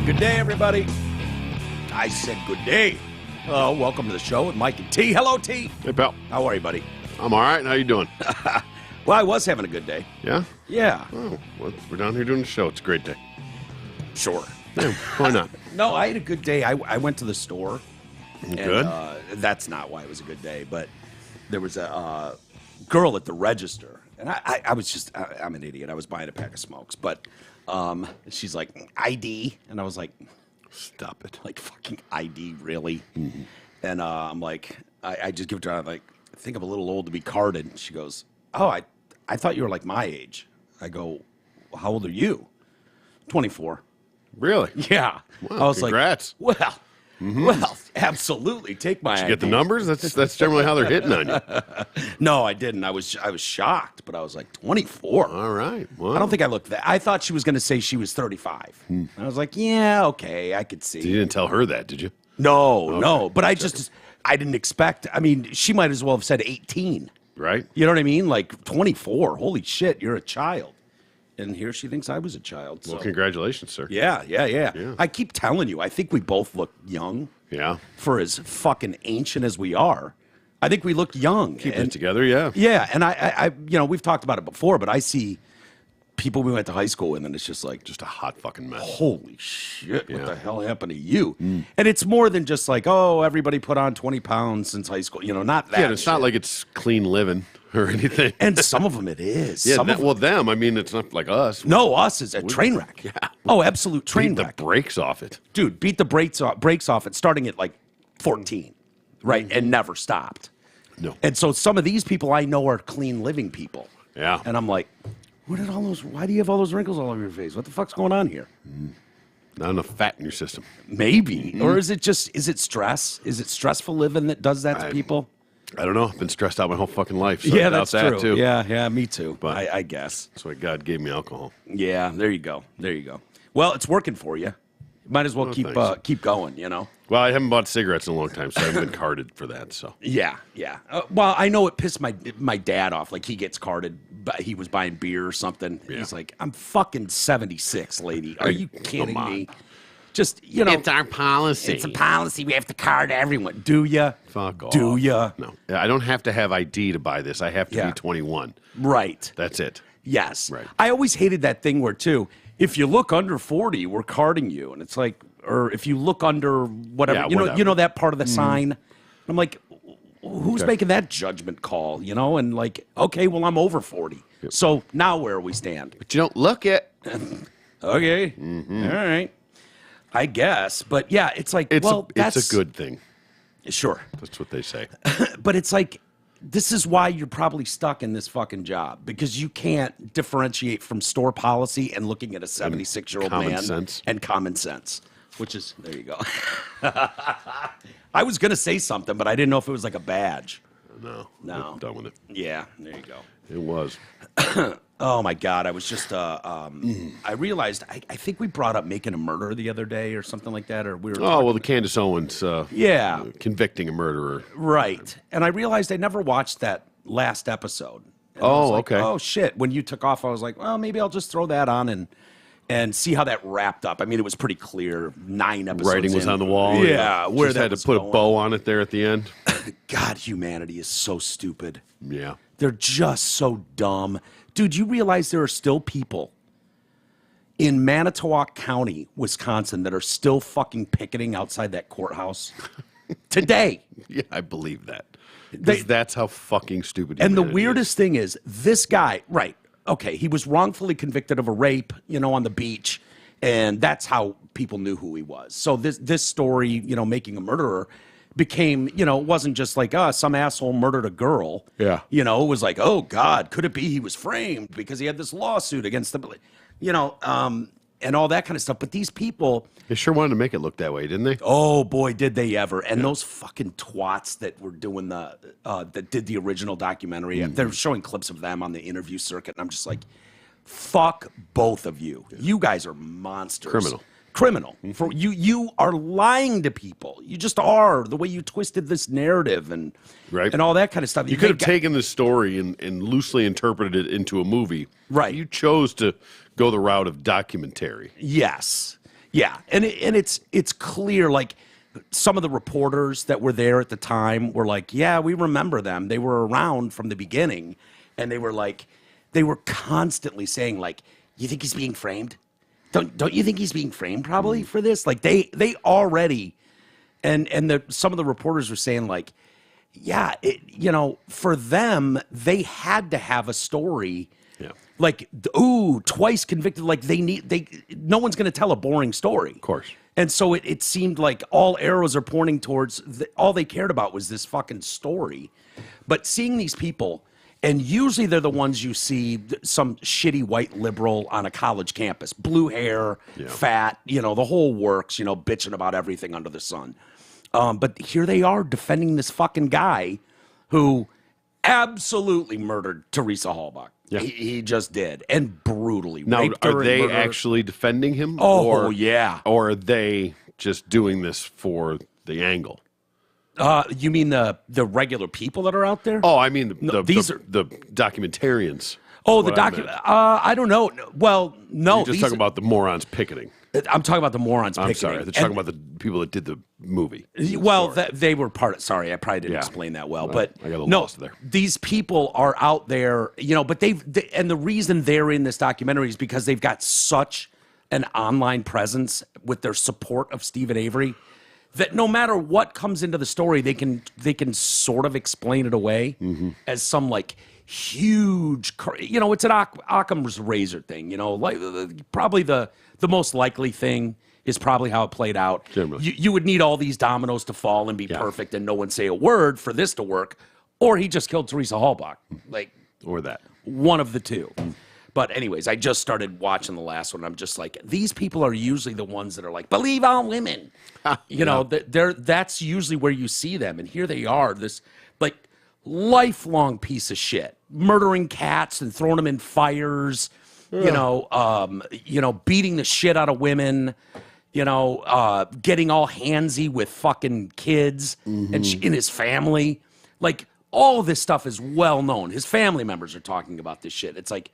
Good day, everybody. I said good day. Welcome to the show with Mike and T. Hello, T. Hey, pal. How are you, buddy? I'm all right. How you doing? Well, I was having a good day. Yeah? Yeah. Oh, well, we're down here doing the show. It's a great day. Sure. Yeah, why not? No, I had a good day. I went to the store. Good. And, that's not why it was a good day, but there was a girl at the register. And I was just, I'm an idiot. I was buying a pack of smokes. But she's like, ID. And I was like, Stop it. like, fucking ID, really? Mm-hmm. And I'm like, I just give it to her. I'm like, I think I'm a little old to be carded. She goes, oh, I thought you were like my age. I go, well, how old are you? 24. Really? Yeah. Wow, I was congrats. like, well, absolutely. Take my Did you ID. get the numbers? That's generally how they're hitting on you. No, I didn't. I was shocked, but I was like, 24. All right. Well, I don't think I looked that. I thought she was going to say she was 35. I was like, yeah, okay, I could see. you didn't tell her that, did you? No. But I didn't expect. I mean, she might as well have said 18. Right? You know what I mean? Like 24. Holy shit, you're a child. And here she thinks I was a child. So. Well, congratulations, sir. Yeah. I keep telling you, I think we both look young. Yeah. For as fucking ancient as we are. I think we look young. Keeping it together, yeah. Yeah, and I we've talked about it before, but I see people we went to high school with, and it's just like, Just a hot fucking mess. holy shit, what Yeah. the hell happened to you? And it's more than just like, oh, everybody put on 20 pounds since high school. Not that. Yeah, it's not like it's clean living or anything. And some of them it is. Yeah, Some of them, well, them, I mean, it's not like us. no, us is a train wreck. Yeah. Oh, absolute train Beat the wreck. brakes off it. Dude, beat the brakes off it starting at like 14, right? And never stopped. No. And so some of these people I know are clean living people. Yeah. And I'm like, why do you have all those wrinkles all over your face? What the fuck's going on here? Not enough fat in your system. Maybe. Or is it stress? Is it stressful living that does that to people? I don't know. I've been stressed out my whole fucking life. So Yeah, I doubt that's that true. too. Yeah, me too. But- I guess. That's why God gave me alcohol. Yeah, there you go. Well, it's working for you. Might as well thanks. keep going, Well, I haven't bought cigarettes in a long time, so I haven't been carded for that. So Yeah. Well, I know it pissed my dad off. Like, he gets carded, but he was buying beer or something. Yeah. He's like, I'm fucking 76, lady. Are you kidding Come on. me? Just, it's our policy. It's a policy. We have to card everyone. Do ya? Fuck off. Do ya? No, I don't have to have ID to buy this. I have to Yeah. be 21. Right. That's it. Yes. Right. I always hated that thing where, too, if you look under 40, we're carding you. And it's like, or if you look under whatever, Yeah, you whatever. know that part of the sign. I'm like, who's Okay. making that judgment call, And like, okay, well, I'm over 40. So now where we stand? But you don't look it. Okay. All right. I guess. But yeah, it's like, It's that's a good thing. Sure. That's what they say. But it's like, this is why you're probably stuck in this fucking job, because you can't differentiate from store policy and looking at a 76-year-old common man sense. and common sense, which is, there you go. I was going to say something, but I didn't know if it was like a badge. No. No. I'm done with it. Yeah, there you go. It was. Oh my God, I was just, I realized, I think we brought up Making a Murderer the other day or something like that, or we were Oh, well, the Candace Owens Yeah. convicting a murderer. Right. And I realized I never watched that last episode. And I Oh, was like, okay. Oh, shit. When you took off, I was like, well, maybe I'll just throw that on and see how that wrapped up. I mean, it was pretty clear. 9 episodes Writing was in. on the wall. Yeah. Where Just that had to was put going. a bow on it there at the end. God, humanity is so stupid. Yeah. They're just so dumb. Dude, you realize there are still people in Manitowoc County, Wisconsin, that are still fucking picketing outside that courthouse today. Yeah, I believe that. They- That's how fucking stupid And the humanity is. weirdest thing is, this guy, right, okay, he was wrongfully convicted of a rape, on the beach, and that's how people knew who he was. So this story, Making a Murderer, became, it wasn't just like, some asshole murdered a girl. Yeah. It was like, oh, God, could it be he was framed because he had this lawsuit against the, and all that kind of stuff. But these people, They sure wanted to make it look that way, didn't they? oh boy, did they ever! And those fucking twats that were doing that did the original documentary. They're showing clips of them on the interview circuit, and I'm just like, fuck both of you. You guys are monsters. Criminal. For you are lying to people. You just are, the way you twisted this narrative and Right. and all that kind of stuff. You could have taken the story and loosely interpreted it into a movie. Right. You chose to go the route of documentary. Yes. Yeah, and it's clear, like, some of the reporters that were there at the time were like, yeah, we remember them. They were around from the beginning, and they were constantly saying, like, you think he's being framed? Don't you think he's being framed probably for this? Like, they already, and some of the reporters were saying, like, yeah, for them, they had to have a story. Yeah. Like, twice convicted. Like, no one's going to tell a boring story. Of course. And so it seemed like all arrows are pointing towards, all they cared about was this fucking story. But seeing these people, and usually they're the ones you see, some shitty white liberal on a college campus, blue hair, fat, the whole works, bitching about everything under the sun. But here they are defending this fucking guy who absolutely murdered Teresa Halbach. Yeah. He just did, and brutally raped her. Now, are they actually defending him? Oh, yeah. Or are they just doing this for the angle? You mean the regular people that are out there? Oh, I mean the documentarians. Oh, the document. I don't know. Well, no. You're just talking about the morons picketing. I'm talking about the morons picketing. I'm sorry. They're talking about the people that did the movie. Well, they were part of. Sorry, I probably didn't explain that well. But I got a little lost there. These people are out there, but and the reason they're in this documentary is because they've got such an online presence with their support of Stephen Avery that no matter what comes into the story, they can sort of explain it away as some like huge, it's an Occam's razor thing, like probably the most likely thing is probably how it played out. You would need all these dominoes to fall and be perfect and no one say a word for this to work, or he just killed Teresa Halbach. Or that. One of the two. But anyways, I just started watching the last one. And I'm just like, these people are usually the ones that are like, believe all women. That's usually where you see them. And here they are, this like lifelong piece of shit, murdering cats and throwing them in fires, beating the shit out of women, getting all handsy with fucking kids and in his family. Like, all of this stuff is well known. His family members are talking about this shit. It's like,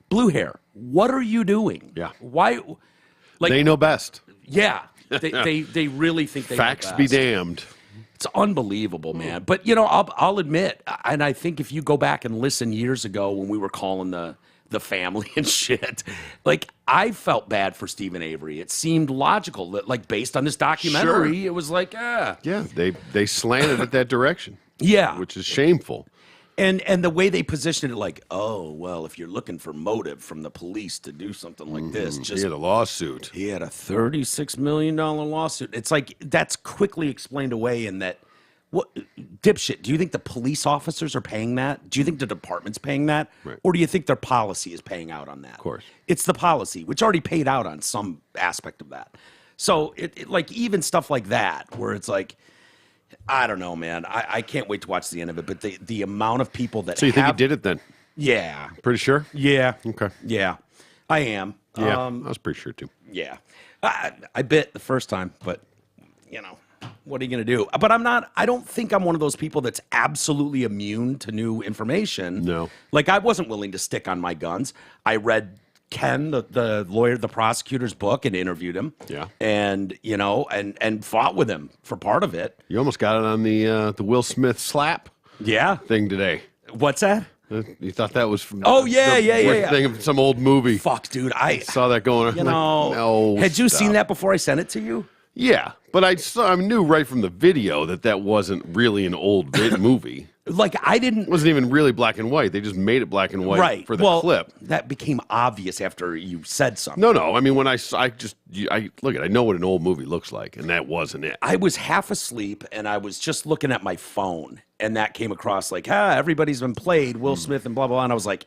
blue hair, what are you doing? Yeah. Why? Like, they know best. Yeah. They really think they Facts know best. Be damned. It's unbelievable, man. But, I'll admit, and I think if you go back and listen years ago when we were calling the family and shit, like, I felt bad for Stephen Avery. It seemed logical that, like, based on this documentary, it was like, Yeah, they slanted it that direction. Yeah. Which is shameful. And the way they positioned it, like, oh, well, if you're looking for motive from the police to do something like this, he had a lawsuit. He had a $36 million lawsuit. It's like, that's quickly explained away in that, what, dipshit, do you think the police officers are paying that? Do you think the department's paying that? Right. Or do you think their policy is paying out on that? Of course. It's the policy, which already paid out on some aspect of that. So, it like, even stuff like that, where it's like, I don't know, man. I can't wait to watch the end of it. But the amount of people that So you think he did it then? Yeah. Pretty sure? Yeah. Okay. Yeah. I am. Yeah, I was pretty sure too. Yeah. I bit the first time, but, what are you going to do? But I don't think I'm one of those people that's absolutely immune to new information. No. Like, I wasn't willing to stick on my guns. I read Ken, the lawyer, the prosecutor's book, and interviewed him. Yeah. And, and fought with him for part of it. You almost got it on the Will Smith slap thing today. What's that? You thought that was from thing of some old movie. Fuck, dude. I saw that going on. No, had you seen that before I sent it to you? Yeah, but I knew right from the video that wasn't really an old movie. Like, it wasn't even really black and white. They just made it black and white for the clip. That became obvious after you said something. No. I mean, when I look at, I know what an old movie looks like, and that wasn't it. I was half asleep, and I was just looking at my phone, and that came across like, everybody's been played, Will Smith and blah, blah, blah. And I was like,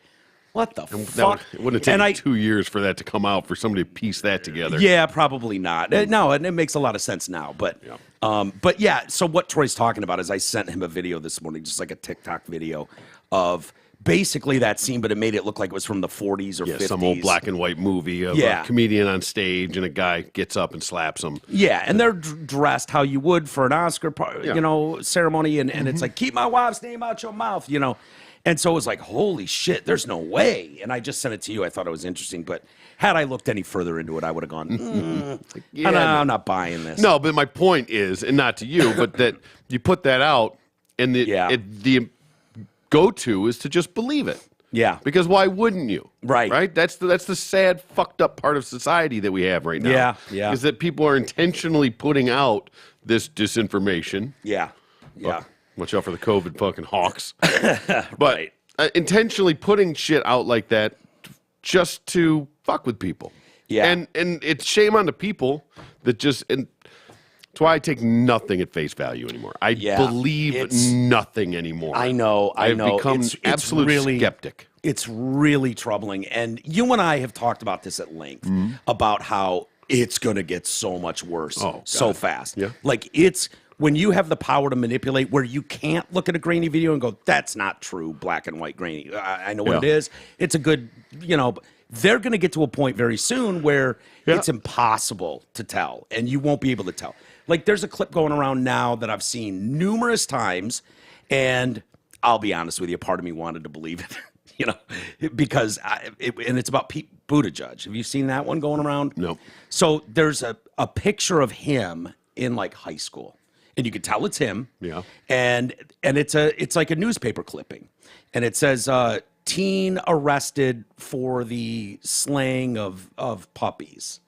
what the fuck? It wouldn't have taken 2 years for that to come out, for somebody to piece that together. Yeah, probably not. No, and it makes a lot of sense now. But so what Troy's talking about is I sent him a video this morning, just like a TikTok video of basically that scene, but it made it look like it was from the 40s or 50s. Some old black and white movie of a comedian on stage and a guy gets up and slaps him. Yeah, and they're dressed how you would for an Oscar, ceremony, and it's like, keep my wife's name out your mouth, And so it was like, holy shit, there's no way. And I just sent it to you. I thought it was interesting. But had I looked any further into it, I would have gone, I'm not buying this. No, but my point is, and not to you, but that you put that out, and the go-to is to just believe it. Yeah. Because why wouldn't you? Right. Right? That's the sad, fucked up part of society that we have right now. Yeah, yeah. Is that people are intentionally putting out this disinformation. Yeah. Yeah. Watch out for the COVID fucking hawks. But Right. Intentionally putting shit out like that just to fuck with people. Yeah. And it's shame on the people that just... And that's why I take nothing at face value anymore. I believe nothing anymore. I know. I've become absolute really, skeptic. It's really troubling. And you and I have talked about this at length, about how it's going to get so much worse so fast. Yeah. Like, it's when you have the power to manipulate where you can't look at a grainy video and go, that's not true, black and white grainy. I know what it is. It's a good, they're going to get to a point very soon where it's impossible to tell, and you won't be able to tell. Like, there's a clip going around now that I've seen numerous times, and I'll be honest with you, part of me wanted to believe it, because it's about Pete Buttigieg. Have you seen that one going around? No. So there's a picture of him in like high school, and you can tell it's him. Yeah. And it's like a newspaper clipping, and it says teen arrested for the slaying of puppies.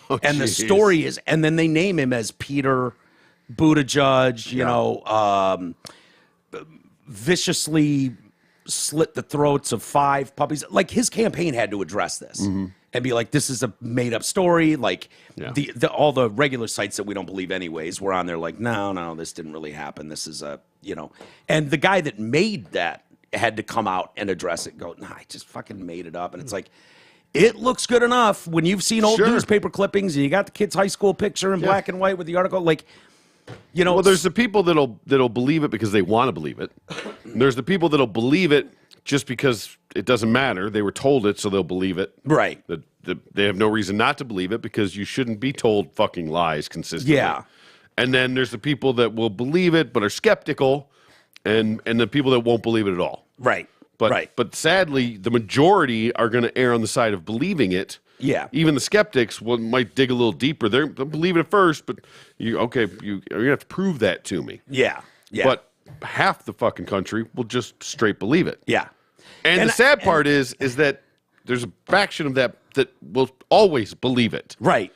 Oh, and the geez. story is, and then they name him as Peter Buttigieg, viciously slit the throats of 5 puppies. Like, his campaign had to address this and be like, this is a made up story. Like, all the regular sites that we don't believe anyways were on there like, no, this didn't really happen. This is and the guy that made that had to come out and address it, go, I just fucking made it up. And it's like, it looks good enough when you've seen old newspaper clippings and you got the kid's high school picture in black and white with the article. Like, well, there's the people that'll believe it because they want to believe it. And there's the people that'll believe it just because it doesn't matter. They were told it, so they'll believe it. Right. They have no reason not to believe it because you shouldn't be told fucking lies consistently. Yeah. And then there's the people that will believe it but are skeptical, and the people that won't believe it at all. Right. But sadly, the majority are going to err on the side of believing it. Yeah. Even the skeptics might dig a little deeper. They'll believe it at first, but you're going to have to prove that to me. Yeah. Yeah. But half the fucking country will just straight believe it. Yeah. And the sad part is that there's a faction of that will always believe it. Right.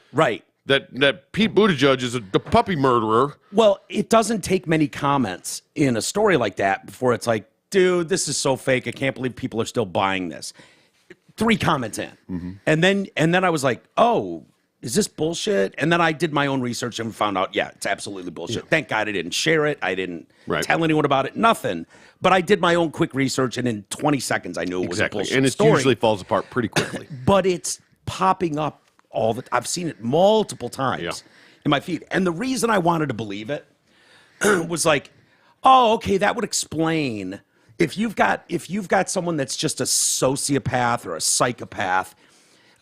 That Pete Buttigieg is a puppy murderer. Well, it doesn't take many comments in a story like that before it's like, dude, this is so fake. I can't believe people are still buying this. 3 comments in. And then I was like, oh, is this bullshit? And then I did my own research and found out, it's absolutely bullshit. Yeah. Thank God I didn't share it. I didn't tell anyone about it. Nothing. But I did my own quick research, and in 20 seconds, I knew it was a bullshit and it story. usually falls apart pretty quickly. But it's popping up I've seen it multiple times in my feed. And the reason I wanted to believe it was like, oh, okay, that would explain... If you've got someone that's just a sociopath or a psychopath,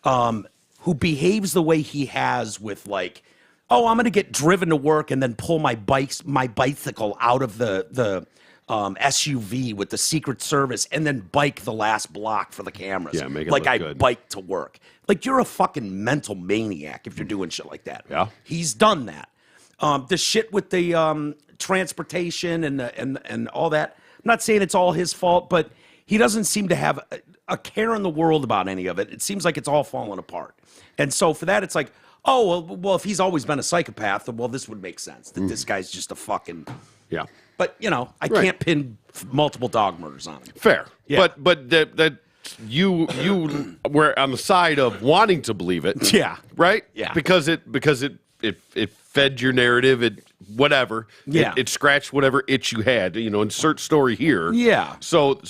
who behaves the way he has with like, oh, I'm going to get driven to work and then pull my bicycle out of the SUV with the Secret Service and then bike the last block for the cameras. Yeah, make it like look I good. bike to work. Like, you're a fucking mental maniac if you're doing shit like that. Yeah, he's done that. The shit with the transportation and all that. I'm not saying it's all his fault, but he doesn't seem to have a care in the world about any of it. It seems like it's all falling apart. And so for that, it's like, oh, well, if he's always been a psychopath, well, this would make sense, that this guy's just a fucking... Yeah. But, I can't pin multiple dog murders on him. Fair. Yeah. But that you were on the side of wanting to believe it. Yeah. Right? Yeah. Because it fed your narrative, whatever. Yeah. It scratched whatever itch you had, insert story here. Yeah. So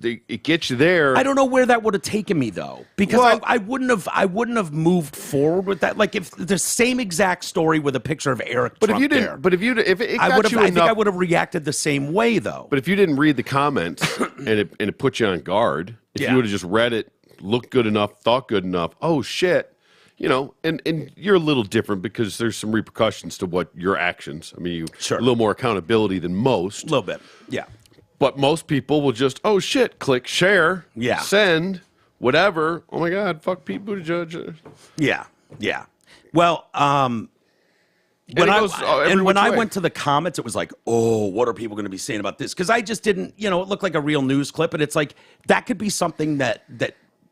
it gets you there. I don't know where that would have taken me though, because I wouldn't have moved forward with that. Like, if the same exact story with a picture of Eric Trump if it got you enough, I think I would have reacted the same way though. But if you didn't read the comments and it put you on guard, if you would have just read it, looked good enough, thought good enough, oh shit. And you're a little different because there's some repercussions to what your actions. I mean, a little more accountability than most. A little bit, yeah. But most people will just, oh shit, click share, send, whatever. Oh my God, fuck Pete Buttigieg. Yeah. Well, when I went to the comments, it was like, oh, what are people going to be saying about this? Because I just didn't, it looked like a real news clip, and it's like that could be something that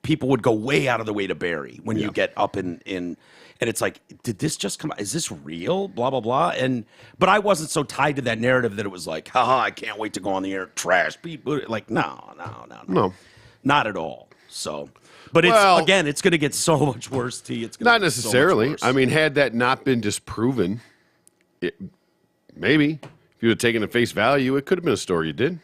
people would go way out of the way to bury when you get up in, and it's like, did this just come out? Is this real? Blah blah blah. But I wasn't so tied to that narrative that it was like, haha, I can't wait to go on the air, trash Pete Buttigieg. Like, no, not at all. So. But it's going to get so much worse, T. It's gonna not necessarily. I mean, had that not been disproven, maybe if you had taken at face value, it could have been a story you did.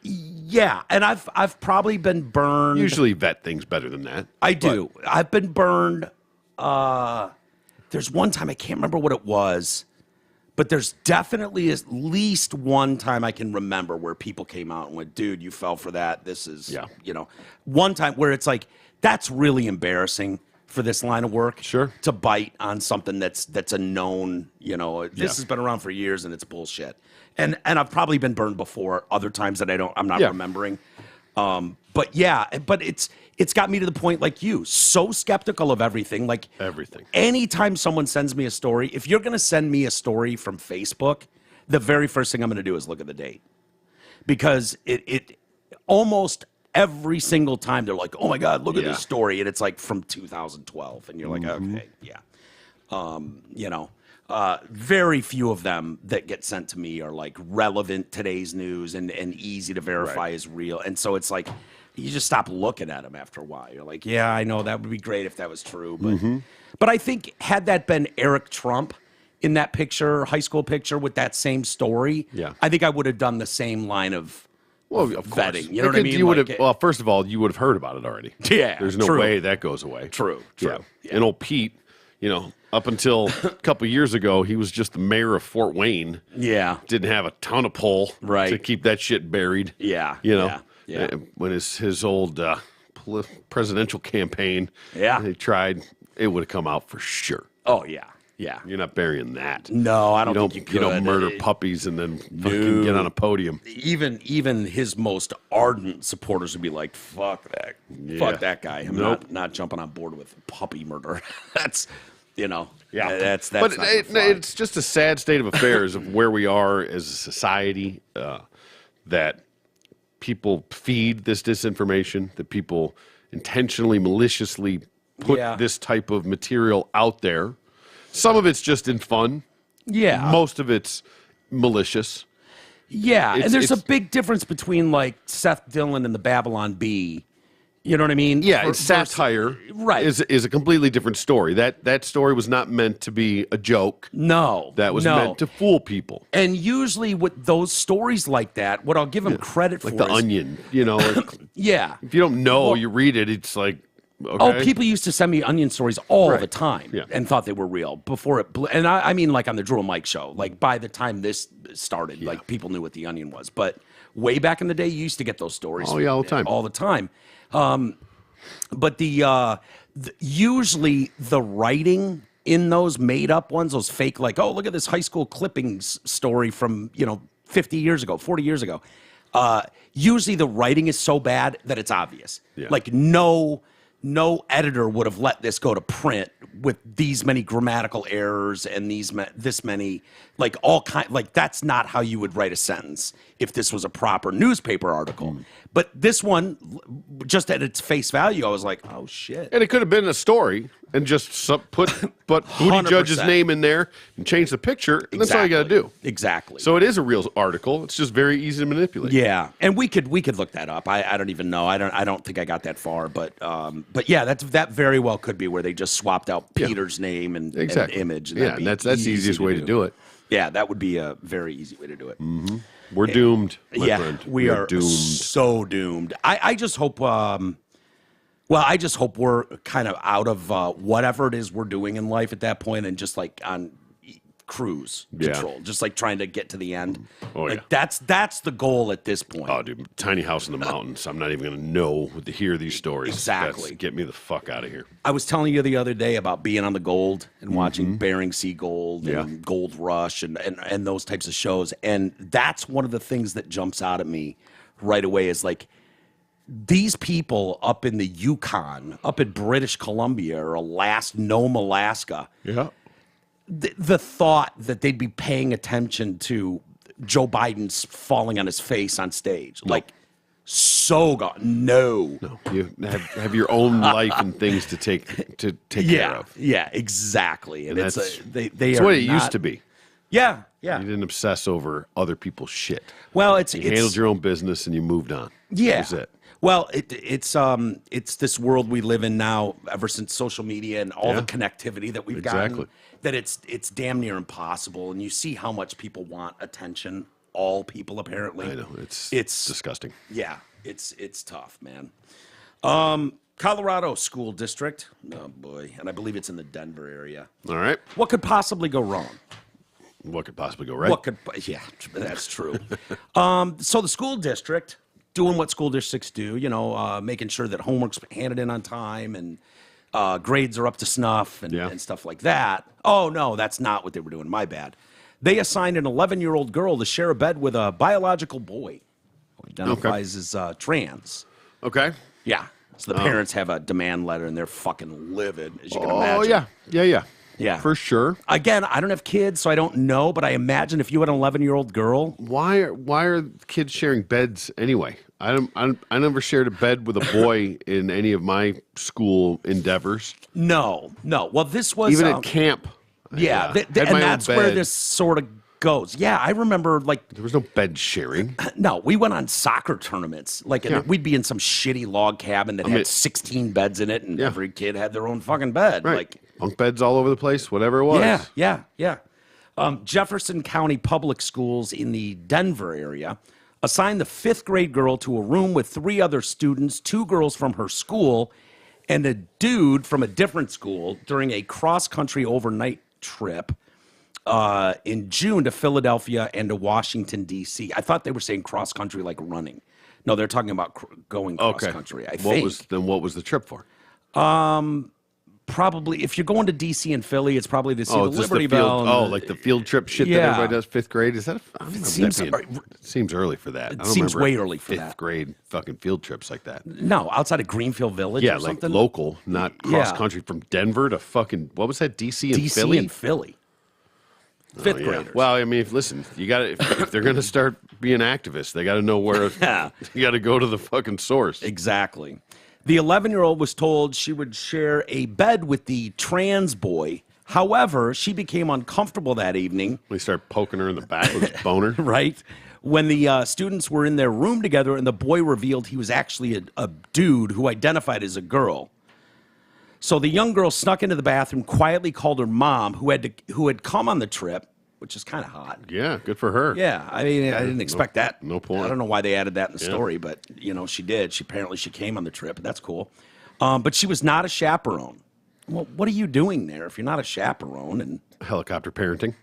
Yeah, and I've probably been burned. Usually vet things better than that. I do. I've been burned. There's one time I can't remember what it was, but there's definitely at least one time I can remember where people came out and went, dude, you fell for that. This is, one time where it's like, that's really embarrassing for this line of work. Sure. To bite on something that's a known, this has been around for years and it's bullshit. And I've probably been burned before other times that I'm not remembering. But it's got me to the point, like you, so skeptical of everything. Like everything. Anytime someone sends me a story, if you're going to send me a story from Facebook, the very first thing I'm going to do is look at the date. Because it almost every single time they're like, oh my God, look at this story. And it's like from 2012. And you're like, okay, very few of them that get sent to me are like relevant today's news and easy to verify as real. And so it's like, you just stop looking at them after a while. You're like, yeah, I know that would be great if that was true. But I think had that been Eric Trump in that picture, high school picture with that same story, I think I would have done the same line of vetting. You know what I mean? You would have, first of all, you would have heard about it already. Yeah. There's no way that goes away. True. Yeah. And old Pete, up until a couple years ago, he was just the mayor of Fort Wayne. Yeah. Didn't have a ton of pull to keep that shit buried. Yeah. Yeah. When his old presidential campaign, they tried, it would have come out for sure. Oh, yeah. Yeah. You're not burying that. No, I don't think you could. You don't murder puppies and then fucking get on a podium. Even his most ardent supporters would be like, fuck that. Fuck that guy. I'm not jumping on board with puppy murder. That's, that's but it's just a sad state of affairs of where we are as a society, that people feed this disinformation, that people intentionally, maliciously put this type of material out there. Some of it's just in fun. Yeah. Most of it's malicious. Yeah, and there's a big difference between like Seth Dillon and the Babylon Bee. You know what I mean? Yeah, satire is a completely different story. That story was not meant to be a joke. No. That was meant to fool people. And usually with those stories like that, what I'll give him credit for is... Like The Onion, yeah. If you don't know, you read it, it's like... Okay. Oh, people used to send me Onion stories all the time and thought they were real before it. And I mean, like on the Drew and Mike show, like by the time this started, like people knew what the Onion was. But way back in the day, you used to get those stories. Oh, yeah, all the time. All the time. But usually the writing in those made up ones, those fake, like, oh, look at this high school clippings story from, 50 years ago, 40 years ago. Usually the writing is so bad that it's obvious. Yeah. Like no editor would have let this go to print with these many grammatical errors and this many, like that's not how you would write a sentence if this was a proper newspaper article. But this one, just at its face value, I was like, oh shit. And it could have been a story and just put Buttigieg's name in there and change the picture. And that's all you got to do. Exactly. So it is a real article. It's just very easy to manipulate. Yeah, and we could look that up. I don't even know. I don't think I got that far. But yeah, that very well could be where they just swapped out Peter's name and image. And that's the easiest way to do it. Yeah, that would be a very easy way to do it. Mm-hmm. We're doomed, my friend. We are doomed. So doomed. I just hope. I just hope we're kind of out of whatever it is we're doing in life at that point, and just like cruise Yeah. control, just like trying to get to the end. Oh, like yeah. that's the goal at this point. Oh, dude, tiny house in the mountains. I'm not even going to know to hear these stories. Exactly. Get me the fuck out of here. I was telling you the other day about being on the Gold and watching Bering Sea Gold and Gold Rush and those types of shows. And that's one of the things that jumps out at me right away is like these people up in the Yukon, up in British Columbia or Nome, Alaska, Yeah. the thought that they'd be paying attention to Joe Biden's falling on his face on stage. Like, so gone. No. You have your own life and things to take care of. Yeah, exactly. And That's they are what it not, used to be. Yeah. You didn't obsess over other people's shit. Well, You handled your own business and you moved on. Yeah. That was it. Well, it's this world we live in now, ever since social media and all the connectivity that we've gotten, that it's damn near impossible. And you see how much people want attention. All people, apparently. I know. It's disgusting. Yeah, it's tough, man. Colorado School District. Oh boy, and I believe it's in the Denver area. All right. What could possibly go wrong? What could possibly go right? Yeah, that's true. So the school district doing what school districts do, making sure that homework's handed in on time and grades are up to snuff and stuff like that. Oh, no, that's not what they were doing. My bad. They assigned an 11-year-old girl to share a bed with a biological boy who identifies as trans. Okay. Yeah. So the parents have a demand letter and they're fucking livid, as you can imagine. Oh, yeah. Yeah. For sure. Again, I don't have kids, so I don't know, but I imagine if you had an 11-year-old girl. Why are kids sharing beds anyway? I never shared a bed with a boy in any of my school endeavors. No. Well, this was even at camp. Yeah, Had and my own that's where bed. this sort of goes. Yeah, I remember There was no bed sharing. No, we went on soccer tournaments. And we'd be in some shitty log cabin that had 16 beds in it, and every kid had their own fucking bed. Right. Bunk beds all over the place, whatever it was. Yeah. Jefferson County Public Schools in the Denver area assigned the 5th grade girl to a room with 3 other students, 2 girls from her school, and a dude from a different school during a cross-country overnight trip in June to Philadelphia and to Washington, D.C. I thought they were saying cross-country like running. No, they're talking about going cross-country, I think. What was the trip for? Probably, if you're going to D.C. and Philly, it's probably to see the Liberty Bell. Like the field trip shit that everybody does 5th grade? Is that? It seems early for that. It seems way early for 5th grade fucking field trips like that. No, outside of Greenfield Village or like something. local, not cross-country from Denver to fucking, what was that, D.C. and Philly? D.C. and Philly. 5th graders. Well, I mean, listen, you got to if they're going to start being activists, they got to know where you got to go to the fucking source. Exactly. The 11-year-old was told she would share a bed with the trans boy. However, she became uncomfortable that evening. We start poking her in the back with his boner. Right. When the students were in their room together and the boy revealed he was actually a dude who identified as a girl. So the young girl snuck into the bathroom, quietly called her mom, who had come on the trip, which is kind of hot. Yeah, good for her. Yeah, I mean, I didn't expect that. No point. I don't know why they added that in the story, but she did. Apparently she came on the trip. That's cool. But she was not a chaperone. Well, what are you doing there if you're not a chaperone? And Helicopter parenting.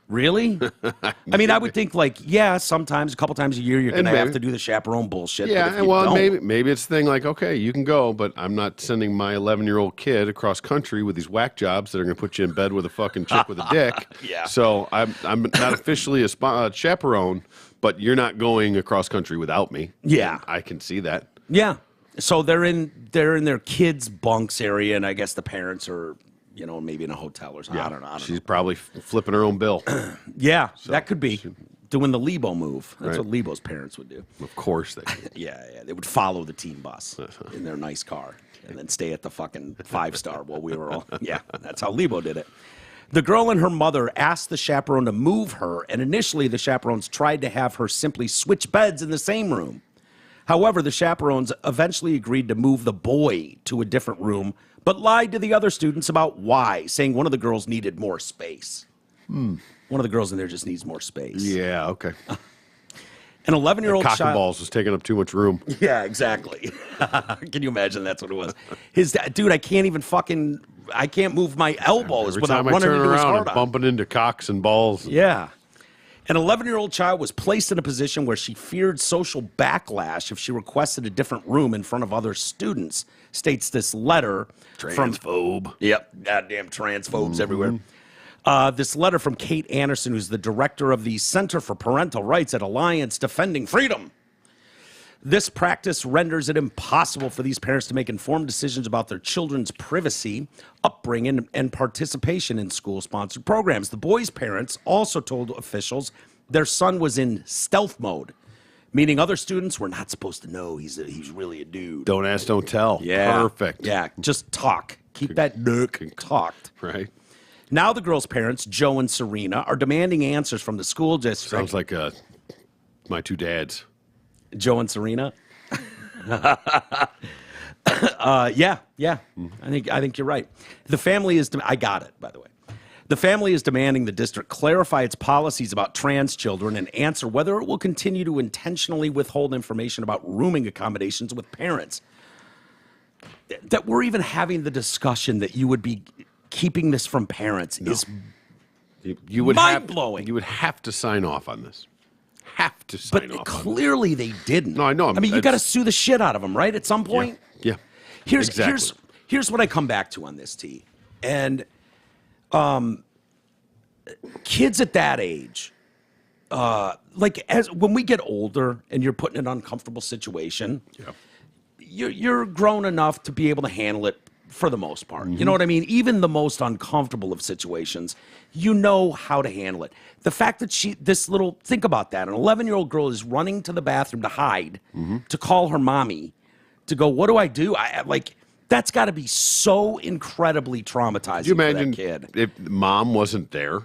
really? I mean, I would think sometimes, a couple times a year, you're going to have to do the chaperone bullshit. Yeah, but if you well, don't, maybe it's the thing like, okay, you can go, but I'm not sending my 11-year-old kid across country with these whack jobs that are going to put you in bed with a fucking chick with a dick. Yeah. So I'm not officially a chaperone, but you're not going across country without me. Yeah. And I can see that. Yeah. So they're in their kids' bunks area, and I guess the parents are, maybe in a hotel or something. I don't know. She's probably flipping her own bill. Yeah, that could be. Doing the Lebo move. That's what Lebo's parents would do. Of course they do. Yeah. They would follow the team bus in their nice car and then stay at the fucking 5-star while we were all. Yeah, that's how Lebo did it. The girl and her mother asked the chaperone to move her, and initially the chaperones tried to have her simply switch beds in the same room. However, the chaperones eventually agreed to move the boy to a different room, but lied to the other students about why, saying one of the girls needed more space. One of the girls in there just needs more space. Yeah, okay. An 11-year-old Cock and child. balls was taking up too much room. Yeah, exactly. Can you imagine that's what it was? His dad, dude, I can't move my elbows Every without time I running turn into his around hard and bumping into cocks and balls. Yeah. An 11-year-old child was placed in a position where she feared social backlash if she requested a different room in front of other students, states this letter Transphobe. Yep, goddamn transphobes everywhere. This letter from Kate Anderson, who's the director of the Center for Parental Rights at Alliance Defending Freedom. This practice renders it impossible for these parents to make informed decisions about their children's privacy, upbringing, and participation in school-sponsored programs. The boys' parents also told officials their son was in stealth mode, meaning other students were not supposed to know he's really a dude. Don't ask, don't tell. Yeah. Perfect. Yeah, just talk. Keep that talked. Right. Now the girls' parents, Joe and Serena, are demanding answers from the school district. Sounds like my two dads. Joe and Serena. Yeah. I think you're right. The family is. I got it, by the way. The family is demanding the district clarify its policies about trans children and answer whether it will continue to intentionally withhold information about rooming accommodations with parents. That we're even having the discussion that you would be keeping this from parents is You would mind-blowing. You would have to sign off on this. Have to sign But off on this. clearly they didn't. No, I know. I mean, you got to sue the shit out of them, right? At some point. Yeah. Here's what I come back to on this, T. And kids at that age, when we get older and you're put in an uncomfortable situation, you're grown enough to be able to handle it for the most part. You know what I mean? Even the most uncomfortable of situations, you know how to handle it. The fact that think about that, an 11-year-old girl is running to the bathroom to hide, to call her mommy, to go, what do I do? That's got to be so incredibly traumatizing Do you imagine for that kid. if mom wasn't there?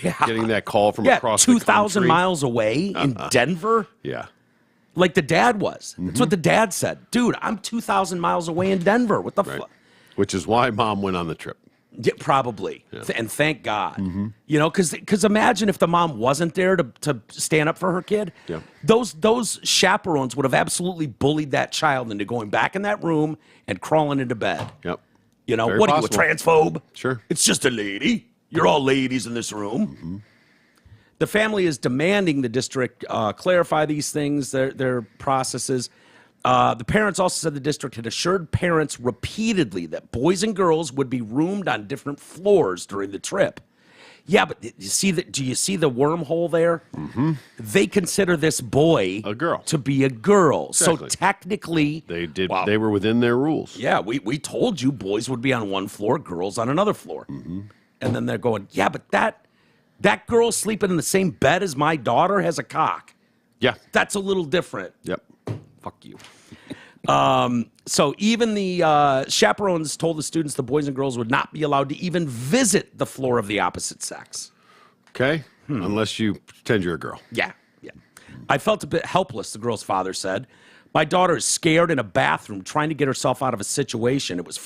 Yeah. Getting that call from across the country. 2,000 miles away in Denver? Yeah. Like the dad was. That's what the dad said. Dude, I'm 2,000 miles away in Denver. What the fuck? Which is why mom went on the trip. Yeah, probably. Yeah. And thank God. You know, because imagine if the mom wasn't there to stand up for her kid. Yeah. Those chaperones would have absolutely bullied that child into going back in that room and crawling into bed. Yep. You know, Very what possible. are you, a transphobe? Sure. It's just a lady. You're all ladies in this room. The family is demanding the district clarify these things, their processes. The parents also said the district had assured parents repeatedly that boys and girls would be roomed on different floors during the trip. Yeah, but do you see the wormhole there? They consider this boy a girl to be a girl. Exactly. So technically, they did. Wow. They were within their rules. Yeah, we told you boys would be on one floor, girls on another floor. And then they're going, yeah, but that girl sleeping in the same bed as my daughter has a cock. Yeah, that's a little different. Yep. Fuck you. So even the chaperones told the students the boys and girls would not be allowed to even visit the floor of the opposite sex. Okay. Unless you pretend you're a girl. Yeah. I felt a bit helpless, the girl's father said. My daughter is scared in a bathroom trying to get herself out of a situation. It was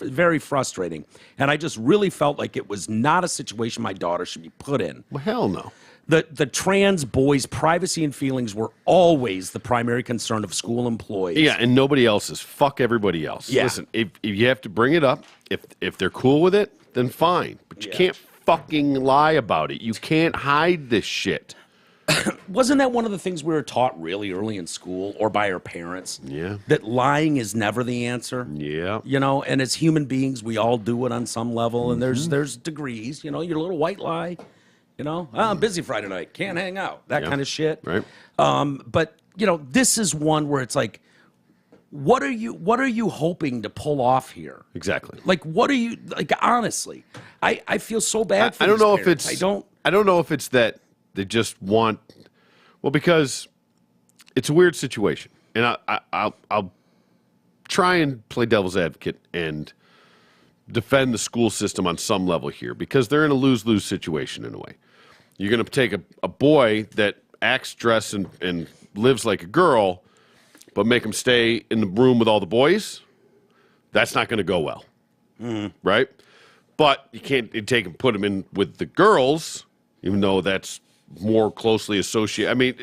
very frustrating. And I just really felt like it was not a situation my daughter should be put in. Well, hell no. The trans boys' privacy and feelings were always the primary concern of school employees. Yeah, and nobody else's. Fuck everybody else. Yeah. Listen, if you have to bring it up, if they're cool with it, then fine. But you can't fucking lie about it. You can't hide this shit. Wasn't that one of the things we were taught really early in school or by our parents? Yeah. That lying is never the answer. Yeah. You know, and as human beings, we all do it on some level, and there's degrees. You know, your little white lie. You know, I'm busy Friday night, can't hang out, that kind of shit. Right. But you know, this is one where it's like, what are you hoping to pull off here? Exactly. Like, what are you like? Honestly, I feel so bad for I don't these know parents. if it's I don't know if it's that they just want. Well, because it's a weird situation, and I'll try and play devil's advocate and defend the school system on some level here, because they're in a lose-lose situation in a way. You're going to take a boy that acts, dress, and lives like a girl, but make him stay in the room with all the boys. That's not going to go well, right? But you can't take and put him in with the girls, even though that's more closely associated. I mean,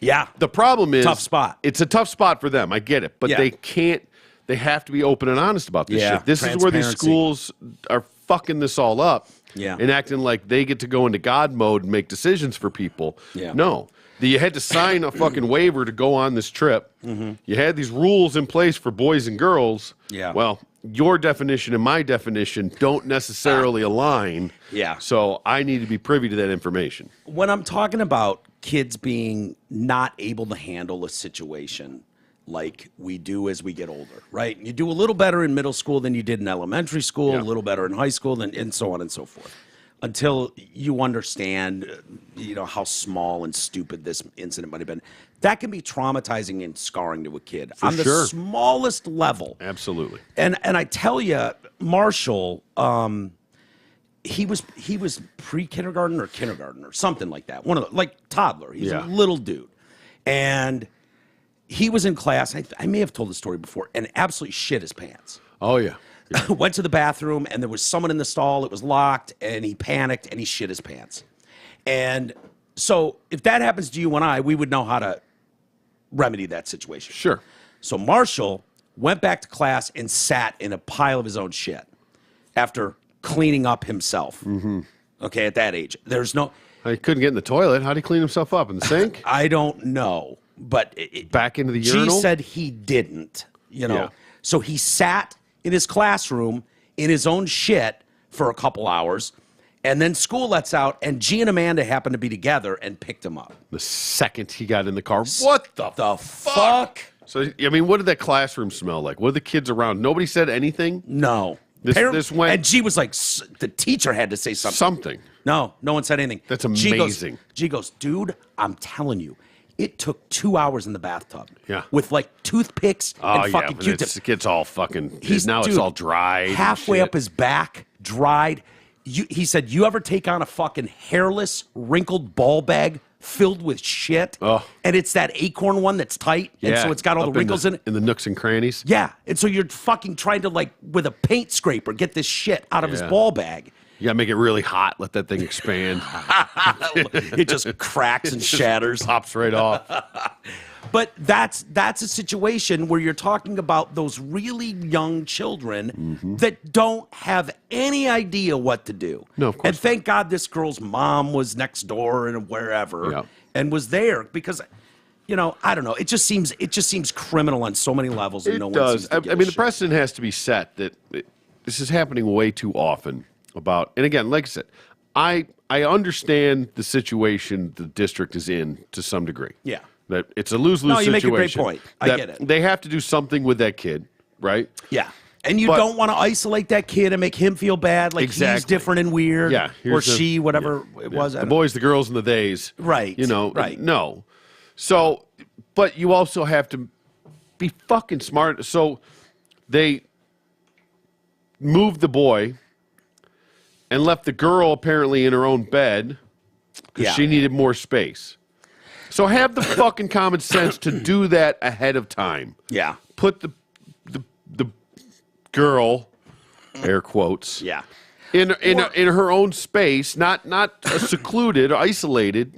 Yeah. The problem is Tough spot. It's a tough spot for them. I get it, but Yeah. they can't. They have to be open and honest about this Yeah, shit. This is where these transparency. schools are fucking this all up. Yeah. And acting like they get to go into God mode and make decisions for people. Yeah. No. You had to sign a fucking waiver to go on this trip. You had these rules in place for boys and girls. Yeah. Well, your definition and my definition don't necessarily align. Yeah. So I need to be privy to that information. When I'm talking about kids being not able to handle a situation like we do as we get older, right? You do a little better in middle school than you did in elementary school, Yeah. a little better in high school, and so on and so forth. Until you understand, how small and stupid this incident might have been. That can be traumatizing and scarring to a kid on the sure. smallest level. Absolutely. And I tell you, Marshall, he was pre-kindergarten or kindergarten or something like that. One of the, like toddler. He's Yeah. a little dude, and he was in class. I may have told the story before, and absolutely shit his pants. Oh, yeah. Went to the bathroom, and there was someone in the stall. It was locked, and he panicked, and he shit his pants. And so if that happens to you and I, we would know how to remedy that situation. Sure. So Marshall went back to class and sat in a pile of his own shit after cleaning up himself. Okay, at that age. There's no... He couldn't get in the toilet. How'd he clean himself up? In the sink? I don't know, but... Back into the G urinal? said he didn't, Yeah. So he sat in his classroom in his own shit for a couple hours, and then school lets out, and G and Amanda happened to be together and picked him up. The second he got in the car. What the fuck? So, I mean, what did that classroom smell like? What did the kids around? Nobody said anything? No. This went... And G was like, the teacher had to say something. Something. No one said anything. That's G amazing. goes, dude, I'm telling you, it took 2 hours in the bathtub. Yeah. With like toothpicks and fucking Q-tips. It gets all fucking... Dude, it's all dried. and halfway shit. up his back, dried. He said, you ever take on a fucking hairless, wrinkled ball bag filled with shit? Oh. And it's that acorn one that's tight, and so it's got all the up wrinkles in it? In the nooks and crannies. Yeah, and so you're fucking trying to, like, with a paint scraper, get this shit out of his Yeah. ball bag. You gotta make it really hot. Let that thing expand. It just cracks and shatters. Pops right off. But that's a situation where you're talking about those really young children that don't have any idea what to do. No, of course And thank God this girl's mom was next door and wherever Yeah. and was there because, I don't know. It just seems criminal on so many levels. And It no one does. seems to give I a mean, the shit. precedent has to be set that this is happening way too often. And again, like I said, I understand the situation the district is in to some degree. Yeah. That it's a lose-lose No, you make situation. a great point. I that get it. They have to do something with that kid, right? Yeah. And you But- don't want to isolate that kid and make him feel bad, like he's Exactly. different and weird, Yeah. or here's the- she, whatever it yeah. was. I The don't- boys, the girls, and the theys. Right, right. No. So, but you also have to be fucking smart. So they moved the boy and left the girl apparently in her own bed because Yeah. she needed more space. So have the fucking common sense to do that ahead of time. Yeah. Put the girl, air quotes, Yeah. in her own space, not secluded or isolated,